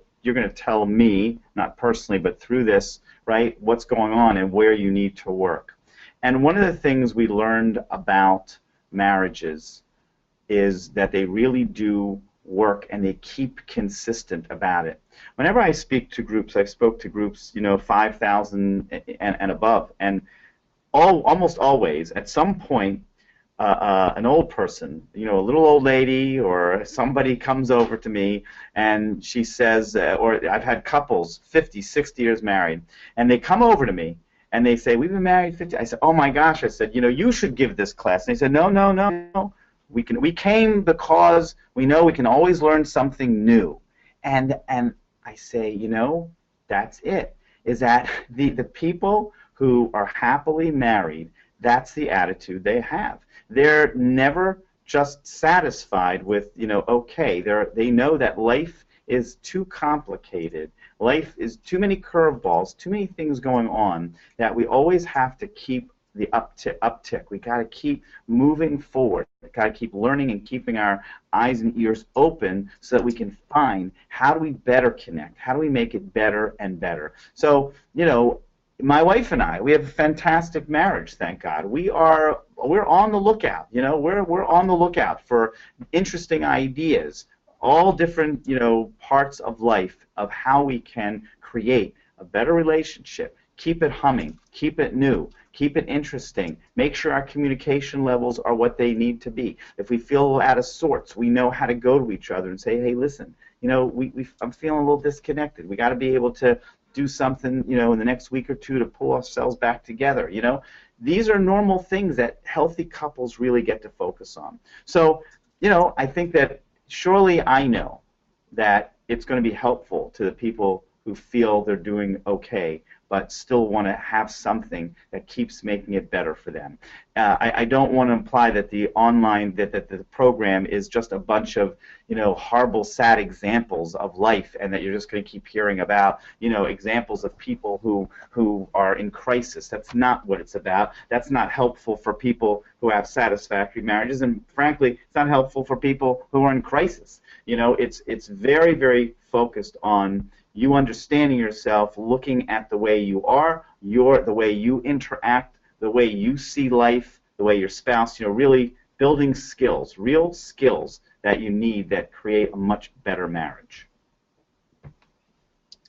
B: tell me, not personally, but through this, right, what's going on and where you need to work. And one of the things we learned about marriages is that they really do work and they keep consistent about it. Whenever I speak to groups, I've spoke to groups, 5,000 and above, and almost always, at some point, an old person, a little old lady or somebody comes over to me and she says, or I've had couples, 50, 60 years married, and they come over to me and they say, we've been married 50. I said, oh my gosh, I said, you should give this class. And they said, no, no, no. We came because we know we can always learn something new. And I say, that's it. Is that the people who are happily married, that's the attitude they have. They're never just satisfied with, okay. They know that life is too complicated. Life is too many curveballs, too many things going on, that we always have to keep the uptick. We got to keep moving forward. We got to keep learning and keeping our eyes and ears open so that we can find how do we better connect? How do we make it better and better? So, my wife and I, we have a fantastic marriage, thank God. We're on the lookout. We're on the lookout for interesting ideas, all different, parts of life of how we can create a better relationship, keep it humming, keep it new, keep it interesting, make sure our communication levels are what they need to be. If we feel out of sorts, we know how to go to each other and say, hey, listen, I'm feeling a little disconnected. We got to be able to do something, in the next week or two to pull ourselves back together. These are normal things that healthy couples really get to focus on. So, I think that surely I know that it's going to be helpful to the people who feel they're doing okay but still want to have something that keeps making it better for them. I don't want to imply that the online, that the program is just a bunch of, horrible, sad examples of life, and that you're just going to keep hearing about, examples of people who are in crisis. That's not what it's about. That's not helpful for people who have satisfactory marriages, and frankly, it's not helpful for people who are in crisis. It's very, very focused on you understanding yourself, looking at the way you are, the way you interact, the way you see life, the way your spouse, really building skills, real skills that you need that create a much better marriage.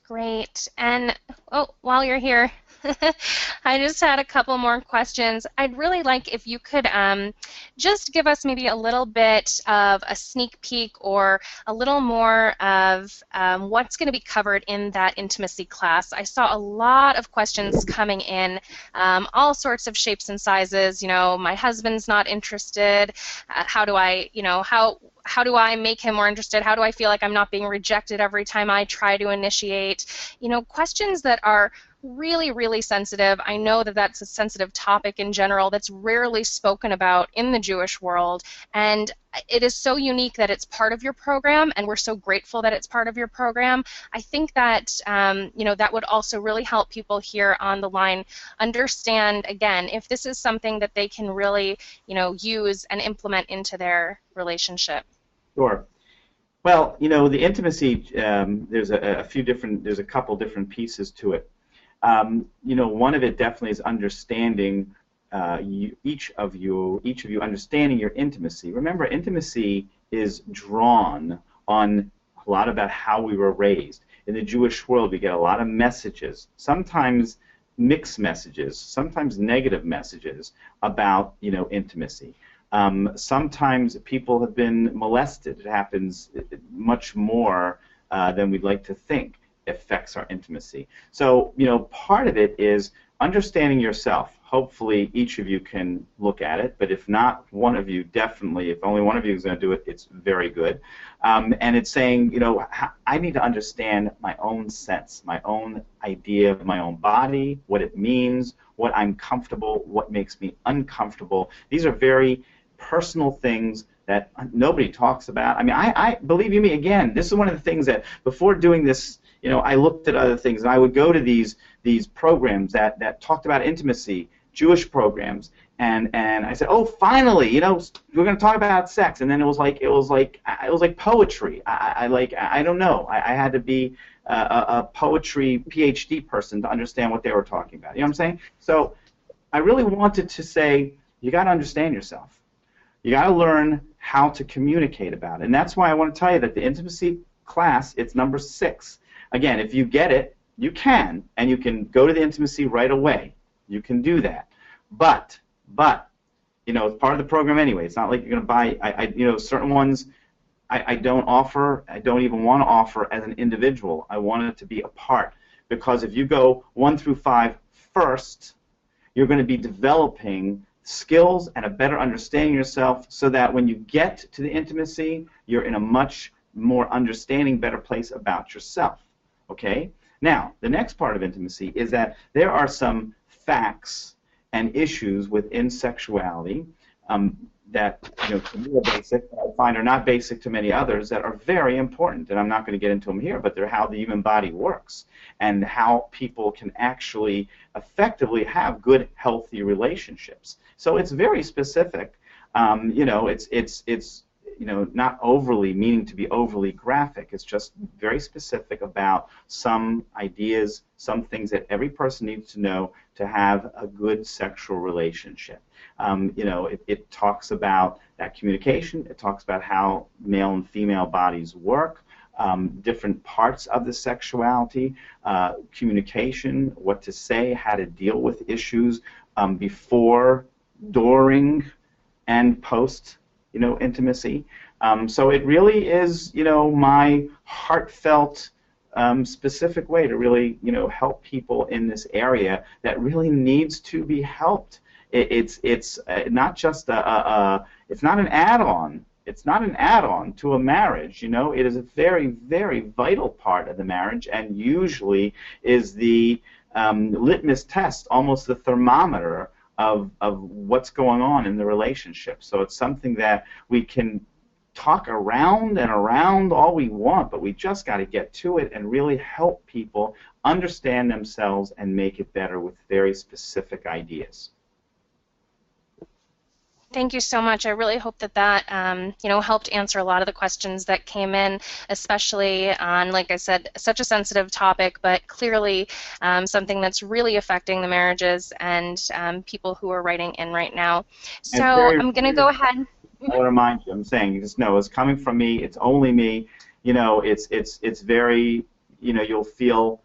A: Great. And while you're here, I just had a couple more questions. I'd really like if you could just give us maybe a little bit of a sneak peek or a little more of what's going to be covered in that intimacy class. I saw a lot of questions coming in, all sorts of shapes and sizes. You know, my husband's not interested. How do I, you know, how do I make him more interested? How do I feel like I'm not being rejected every time I try to initiate? You know, questions that are really, really sensitive. I know that that's a sensitive topic in general that's rarely spoken about in the Jewish world, and it is so unique that it's part of your program, and we're so grateful that it's part of your program. I think that you know, that would also really help people here on the line understand, again, if this is something that they can really, you know, use and implement into their relationship.
B: Sure. Well, you know, the intimacy, there's there's a couple different pieces to it. You know, one of it definitely is understanding each of you understanding your intimacy. Remember, intimacy is drawn on a lot about how we were raised. In the Jewish world, we get a lot of messages, sometimes mixed messages, sometimes negative messages about, you know, intimacy. Sometimes people have been molested. It happens much more than we'd like to think affects our intimacy. So, you know, part of it is understanding yourself. Hopefully each of you can look at it, but if not, one of you definitely, if only one of you is going to do it, it's very good. And it's saying, you know, I need to understand my own sense, my own idea of my own body, what it means, what I'm comfortable, what makes me uncomfortable. These are very personal things that nobody talks about. I mean, I believe you me, again, this is one of the things that before doing this, you know, I looked at other things, and I would go to these programs that talked about intimacy, Jewish programs, and I said, oh, finally, you know, we're going to talk about sex, and then it was like poetry. I don't know. I had to be a poetry PhD person to understand what they were talking about. You know what I'm saying? So I really wanted to say, you got to understand yourself. You got to learn how to communicate about it, and that's why I want to tell you that the intimacy class, it's number 6. Again, if you get it, you can, and you can go to the intimacy right away. You can do that. But, you know, it's part of the program anyway. It's not like you're going to buy, you know, certain ones I don't offer, I don't even want to offer as an individual. I want it to be a part. Because if you go 1 through 5 first, you're going to be developing skills and a better understanding yourself so that when you get to the intimacy, you're in a much more understanding, better place about yourself. Okay? Now, the next part of intimacy is that there are some facts and issues within sexuality that, you know, to me are basic, I find are not basic to many others, that are very important. And I'm not going to get into them here, but they're how the human body works and how people can actually effectively have good, healthy relationships. So it's very specific. You know, it's you know, not overly meaning to be overly graphic. It's just very specific about some ideas, some things that every person needs to know to have a good sexual relationship. You know, it talks about that communication. It talks about how male and female bodies work, different parts of the sexuality, communication, what to say, how to deal with issues before, during, and post, you know, intimacy. So it really is, you know, my heartfelt, specific way to really, you know, help people in this area that really needs to be helped. It's not just it's not an add-on. It's not an add-on to a marriage. You know, it is a very, very vital part of the marriage, and usually is the litmus test, almost the thermometer of what's going on in the relationship. So it's something that we can talk around and around all we want, but we just got to get to it and really help people understand themselves and make it better with very specific ideas.
A: Thank you so much. I really hope that that you know, helped answer a lot of the questions that came in, especially on, like I said, such a sensitive topic, but clearly something that's really affecting the marriages and people who are writing in right now. So I'm going to go ahead.
B: I want to remind you, I'm saying, you just know it's coming from me. It's only me. You know, it's very, you know, you'll feel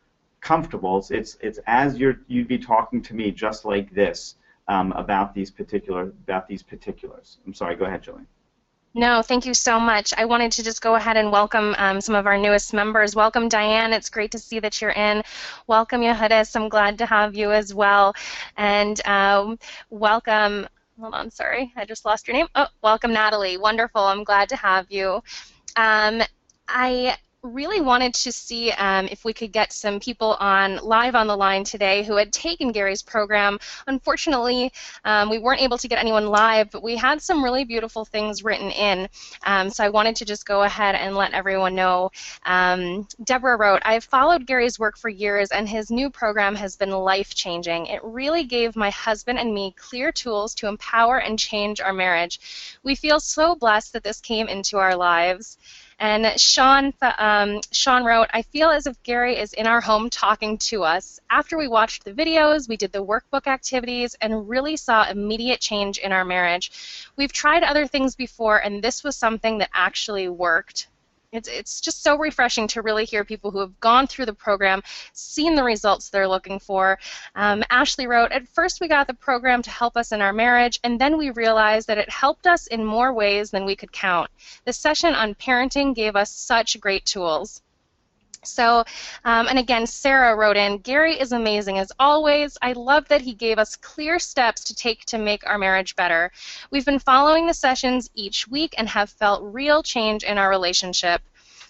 B: comfortable. It's as you'd be talking to me just like this about these particulars. I'm sorry. Go ahead, Jillian.
A: No, thank you so much. I wanted to just go ahead and welcome some of our newest members. Welcome, Diane. It's great to see that you're in. Welcome, Yehudis. I'm glad to have you as well. And welcome, hold on, sorry, I just lost your name. Oh, welcome, Natalie. Wonderful. I'm glad to have you. I really wanted to see if we could get some people live on the line today who had taken Gary's program. Unfortunately, we weren't able to get anyone live, but we had some really beautiful things written in. So I wanted to just go ahead and let everyone know. Deborah wrote, "I've followed Gary's work for years, and his new program has been life-changing. It really gave my husband and me clear tools to empower and change our marriage. We feel so blessed that this came into our lives." And Sean wrote, "I feel as if Gary is in our home talking to us. After we watched the videos, we did the workbook activities, and really saw immediate change in our marriage. We've tried other things before, and this was something that actually worked." It's just so refreshing to really hear people who have gone through the program, seen the results they're looking for. Ashley wrote, "At first we got the program to help us in our marriage, and then we realized that it helped us in more ways than we could count. The session on parenting gave us such great tools." So, and again, Sarah wrote in, "Gary is amazing as always. I love that he gave us clear steps to take to make our marriage better. We've been following the sessions each week and have felt real change in our relationship."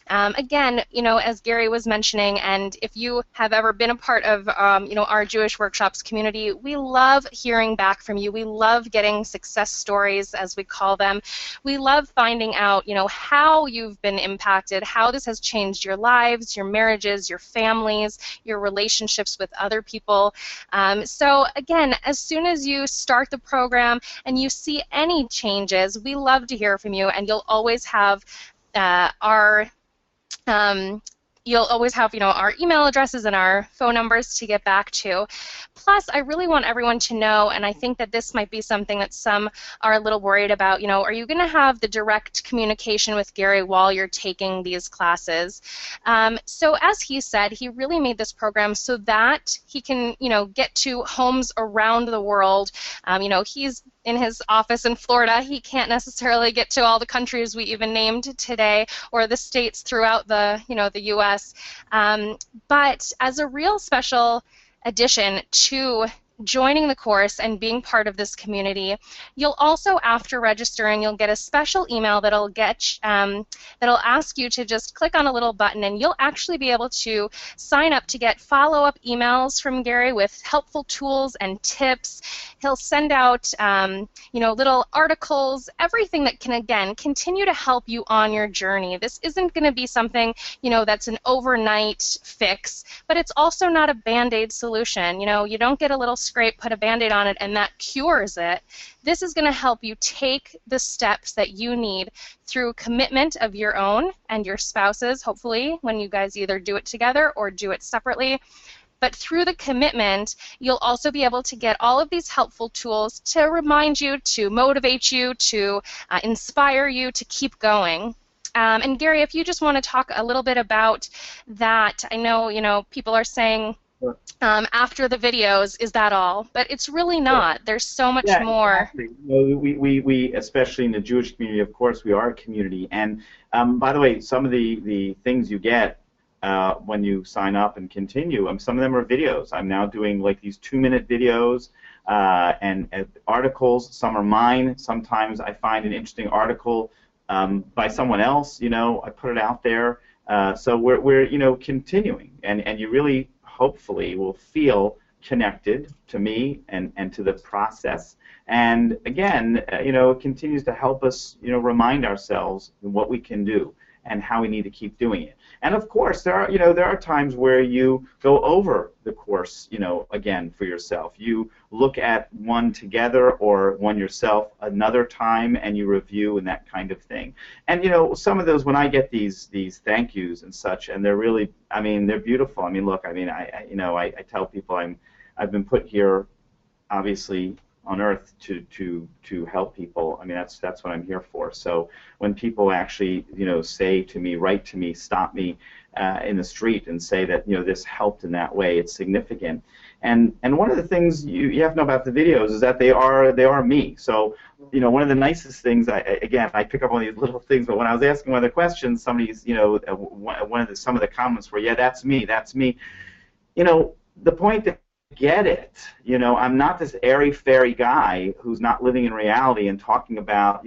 A: Again, as Gary was mentioning, and if you have ever been a part of, our Jewish Workshops community, we love hearing back from you. We love getting success stories, as we call them. We love finding out, how you've been impacted, how this has changed your lives, your marriages, your families, your relationships with other people. So again, as soon as you start the program and you see any changes, we love to hear from you, and you'll always have our email addresses and our phone numbers to get back to. Plus, I really want everyone to know, and I think that this might be something that some are a little worried about, are you going to have the direct communication with Gary while you're taking these classes? So as he said, he really made this program so that he can, get to homes around the world. He's in his office in Florida. He can't necessarily get to all the countries we even named today, or the states throughout the U.S. But as a real special addition to joining the course and being part of this community, you'll also, after registering, you'll get a special email that'll ask you to just click on a little button, and you'll actually be able to sign up to get follow-up emails from Gary with helpful tools and tips. He'll send out little articles, everything that can, again, continue to help you on your journey. This isn't going to be something that's an overnight fix, but it's also not a Band-Aid solution. You don't get a little scrape, put a Band-Aid on it, and that cures it. This is going to help you take the steps that you need through commitment of your own and your spouse's, hopefully, when you guys either do it together or do it separately. But through the commitment, you'll also be able to get all of these helpful tools to remind you, to motivate you, to inspire you to keep going. And Gary, if you just want to talk a little bit about that. I know, people are saying, after the videos, is that all? But it's really not. There's so much more.
B: Exactly. We, especially in the Jewish community, of course, we are a community. And by the way, some of the things you get when you sign up and continue, some of them are videos. I'm now doing like these 2-minute videos and articles. Some are mine. Sometimes I find an interesting article by someone else. I put it out there. So we're continuing, and you really hopefully will feel connected to me and to the process. And again, it continues to help us, remind ourselves what we can do and how we need to keep doing it. And of course, there are times where you go over the course, again for yourself. You look at one together or one yourself another time, and you review and that kind of thing. And some of those, when I get these thank yous and such, and they're really, they're beautiful. Look, I tell people I've been put here, obviously, on earth to help people. I mean, that's what I'm here for. So when people actually, say to me, write to me, stop me in the street and say that, this helped in that way, it's significant. And one of the things you have to know about the videos is that they are me. So, one of the nicest things, I pick up on these little things, but when I was asking one of the questions, somebody's, some of the comments were, yeah, that's me, that's me. The point that get it, I'm not this airy-fairy guy who's not living in reality and talking about,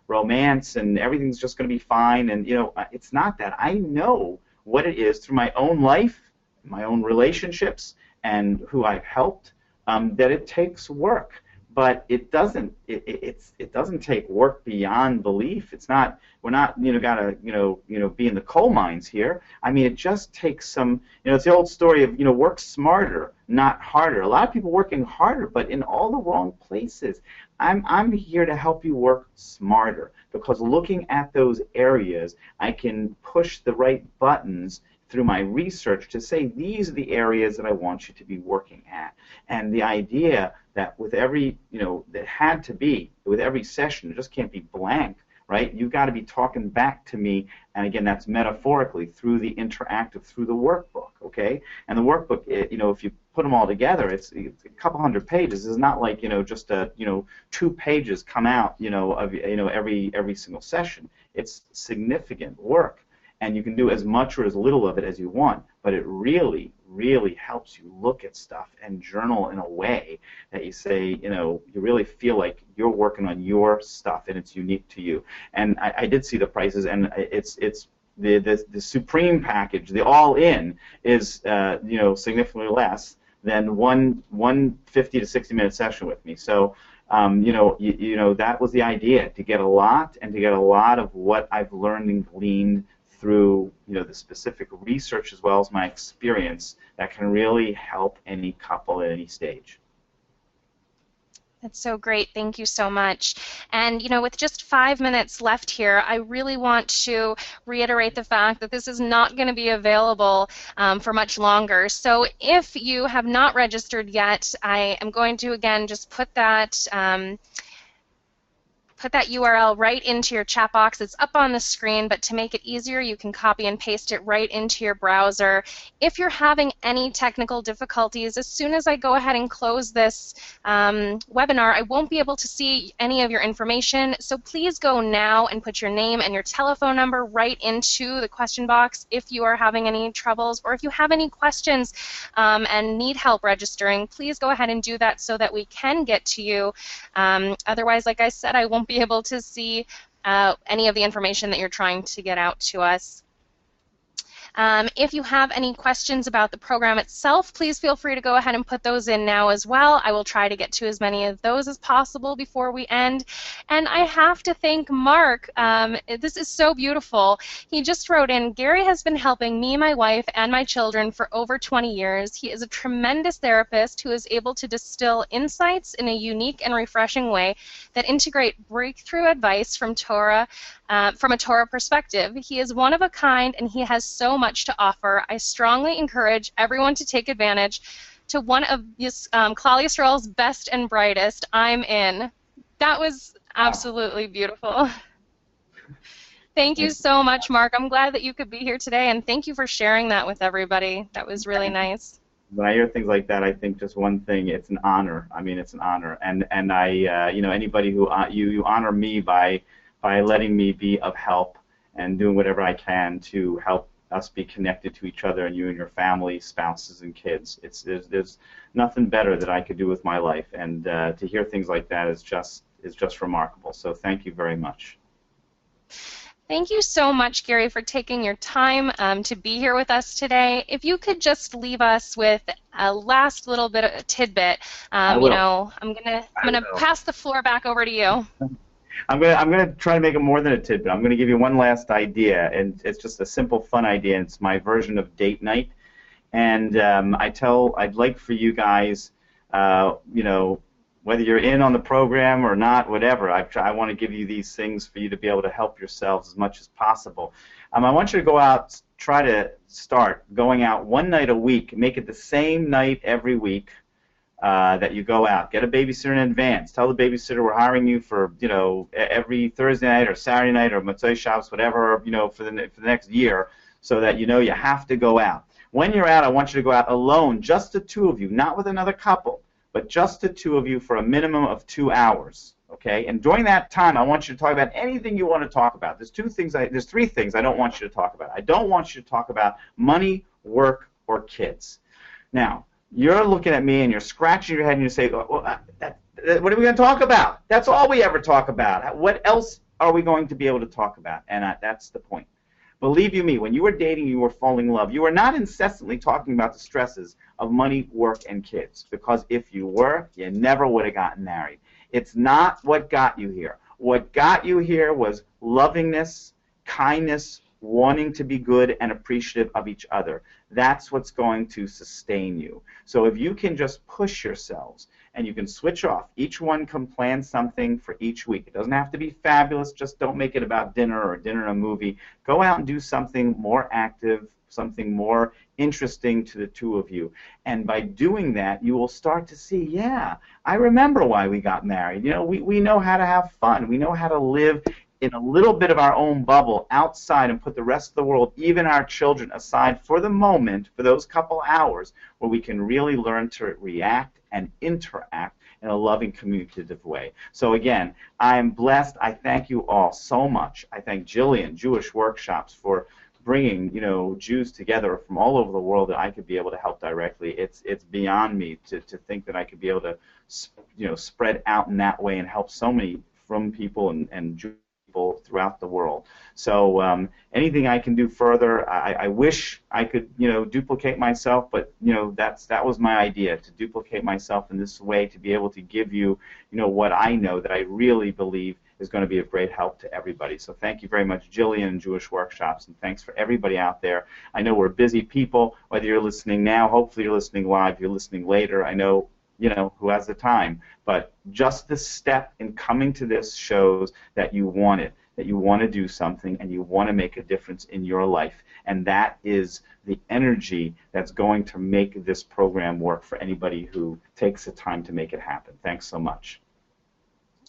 B: romance and everything's just going to be fine, and, it's not that. I know what it is through my own life, my own relationships, and who I've helped, that it takes work. But it doesn't. It doesn't take work beyond belief. It's not. We're not. Gotta. Be in the coal mines here. I mean, it just takes some. It's the old story of work smarter, not harder. A lot of people working harder, but in all the wrong places. I'm here to help you work smarter, because looking at those areas, I can push the right buttons through my research to say these are the areas that I want you to be working at. And the idea that with every, that had to be, with every session, it just can't be blank, right? You've got to be talking back to me, and again, that's metaphorically, through the interactive, through the workbook, okay? And the workbook, if you put them all together, it's a couple hundred pages. It's not like, just 2 pages come out, of, every single session. It's significant work. And you can do as much or as little of it as you want, but it really, really helps you look at stuff and journal in a way that you say, you really feel like you're working on your stuff and it's unique to you. And I did see the prices, and it's the supreme package, the all-in, is significantly less than one 50 to 60-minute session with me. So. That was the idea, to get a lot, and to get a lot of what I've learned and gleaned through the specific research as well as my experience that can really help any couple at any stage.
A: That's so great. Thank you so much. And, with just 5 minutes left here, I really want to reiterate the fact that this is not going to be available for much longer. So if you have not registered yet, I am going to, again, just put that URL right into your chat box. It's up on the screen, but to make it easier, you can copy and paste it right into your browser. If you're having any technical difficulties, as soon as I go ahead and close this webinar, I won't be able to see any of your information, so please go now and put your name and your telephone number right into the question box if you are having any troubles, or if you have any questions and need help registering, please go ahead and do that so that we can get to you. Otherwise, like I said, I won't be able to see any of the information that you're trying to get out to us. If you have any questions about the program itself, please feel free to go ahead and put those in now as well. I will try to get to as many of those as possible before we end. And I have to thank Mark. This is so beautiful. He just wrote in, Gary has been helping me, my wife, and my children for over 20 years. He is a tremendous therapist who is able to distill insights in a unique and refreshing way that integrate breakthrough advice from a Torah perspective. He is one of a kind, and he has so much to offer. I strongly encourage everyone to take advantage to one of Klal Yisrael's best and brightest. I'm in. That was absolutely beautiful. Thank you so much, Mark. I'm glad that you could be here today, and thank you for sharing that with everybody. That was really nice.
B: When I hear things like that, I think just one thing: it's an honor. I mean, it's an honor, and I, anybody who you honor me by letting me be of help and doing whatever I can to help us be connected to each other, and you and your family, spouses, and kids. There's nothing better that I could do with my life, and to hear things like that is just remarkable. So thank you very much.
A: Thank you so much, Gary, for taking your time to be here with us today. If you could just leave us with a last little bit of a tidbit, I'm gonna pass the floor back over to you.
B: I'm gonna try to make it more than a tidbit. I'm gonna give you one last idea, and it's just a simple, fun idea. It's my version of date night, and I'd like for you guys, whether you're in on the program or not, whatever. I want to give you these things for you to be able to help yourselves as much as possible. I want you to go out, try to start going out one night a week, make it the same night every week. that you go out. Get a babysitter in advance. Tell the babysitter we're hiring you for, every Thursday night or Saturday night or Motzei Shabbos, whatever, for the next year, so that you have to go out. When you're out, I want you to go out alone, just the two of you, not with another couple, but just the two of you for a minimum of 2 hours. Okay, and during that time, I want you to talk about anything you want to talk about. There's three things I don't want you to talk about. I don't want you to talk about money, work, or kids. Now, you're looking at me and you're scratching your head and you say, well, what are we going to talk about? That's all we ever talk about. What else are we going to be able to talk about? And that's the point. Believe you me, when you were dating, you were falling in love. You were not incessantly talking about the stresses of money, work, and kids, because if you were, you never would have gotten married. It's not what got you here. What got you here was lovingness, kindness, wanting to be good and appreciative of each other. That's what's going to sustain you. So if you can just push yourselves and you can switch off, each one can plan something for each week. It doesn't have to be fabulous. Just don't make it about dinner or dinner and a movie. Go out and do something more active, something more interesting to the two of you. And by doing that, you will start to see, yeah, I remember why we got married. We know how to have fun. We know how to live in a little bit of our own bubble outside and put the rest of the world, even our children, aside for the moment, for those couple hours, where we can really learn to react and interact in a loving, communicative way. So again, I am blessed. I thank you all so much. I thank Jillian, Jewish Workshops, for bringing Jews together from all over the world that I could be able to help directly. It's beyond me to think that I could be able to spread out in that way and help so many from people and Jewish people throughout the world. So anything I can do further, I wish I could duplicate myself, but that was my idea, to duplicate myself in this way, to be able to give you what I know that I really believe is going to be of great help to everybody. So thank you very much, Jillian and Jewish Workshops, and thanks for everybody out there. I know we're busy people, whether you're listening now, hopefully you're listening live, you're listening later. I know, who has the time, but just the step in coming to this shows that you want it, that you want to do something and you want to make a difference in your life, and that is the energy that's going to make this program work for anybody who takes the time to make it happen. Thanks so much.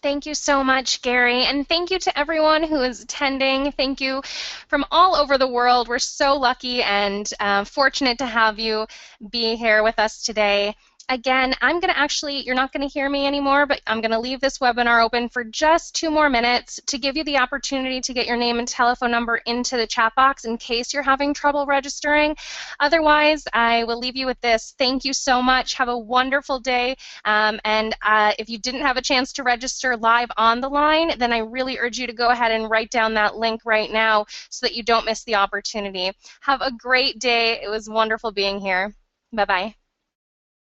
A: Thank you so much, Gary, and thank you to everyone who is attending. Thank you from all over the world. We're so lucky and fortunate to have you be here with us today. Again, I'm going to actually, you're not going to hear me anymore, but I'm going to leave this webinar open for just 2 more minutes to give you the opportunity to get your name and telephone number into the chat box in case you're having trouble registering. Otherwise, I will leave you with this. Thank you so much. Have a wonderful day. And if you didn't have a chance to register live on the line, then I really urge you to go ahead and write down that link right now so that you don't miss the opportunity. Have a great day. It was wonderful being here. Bye-bye.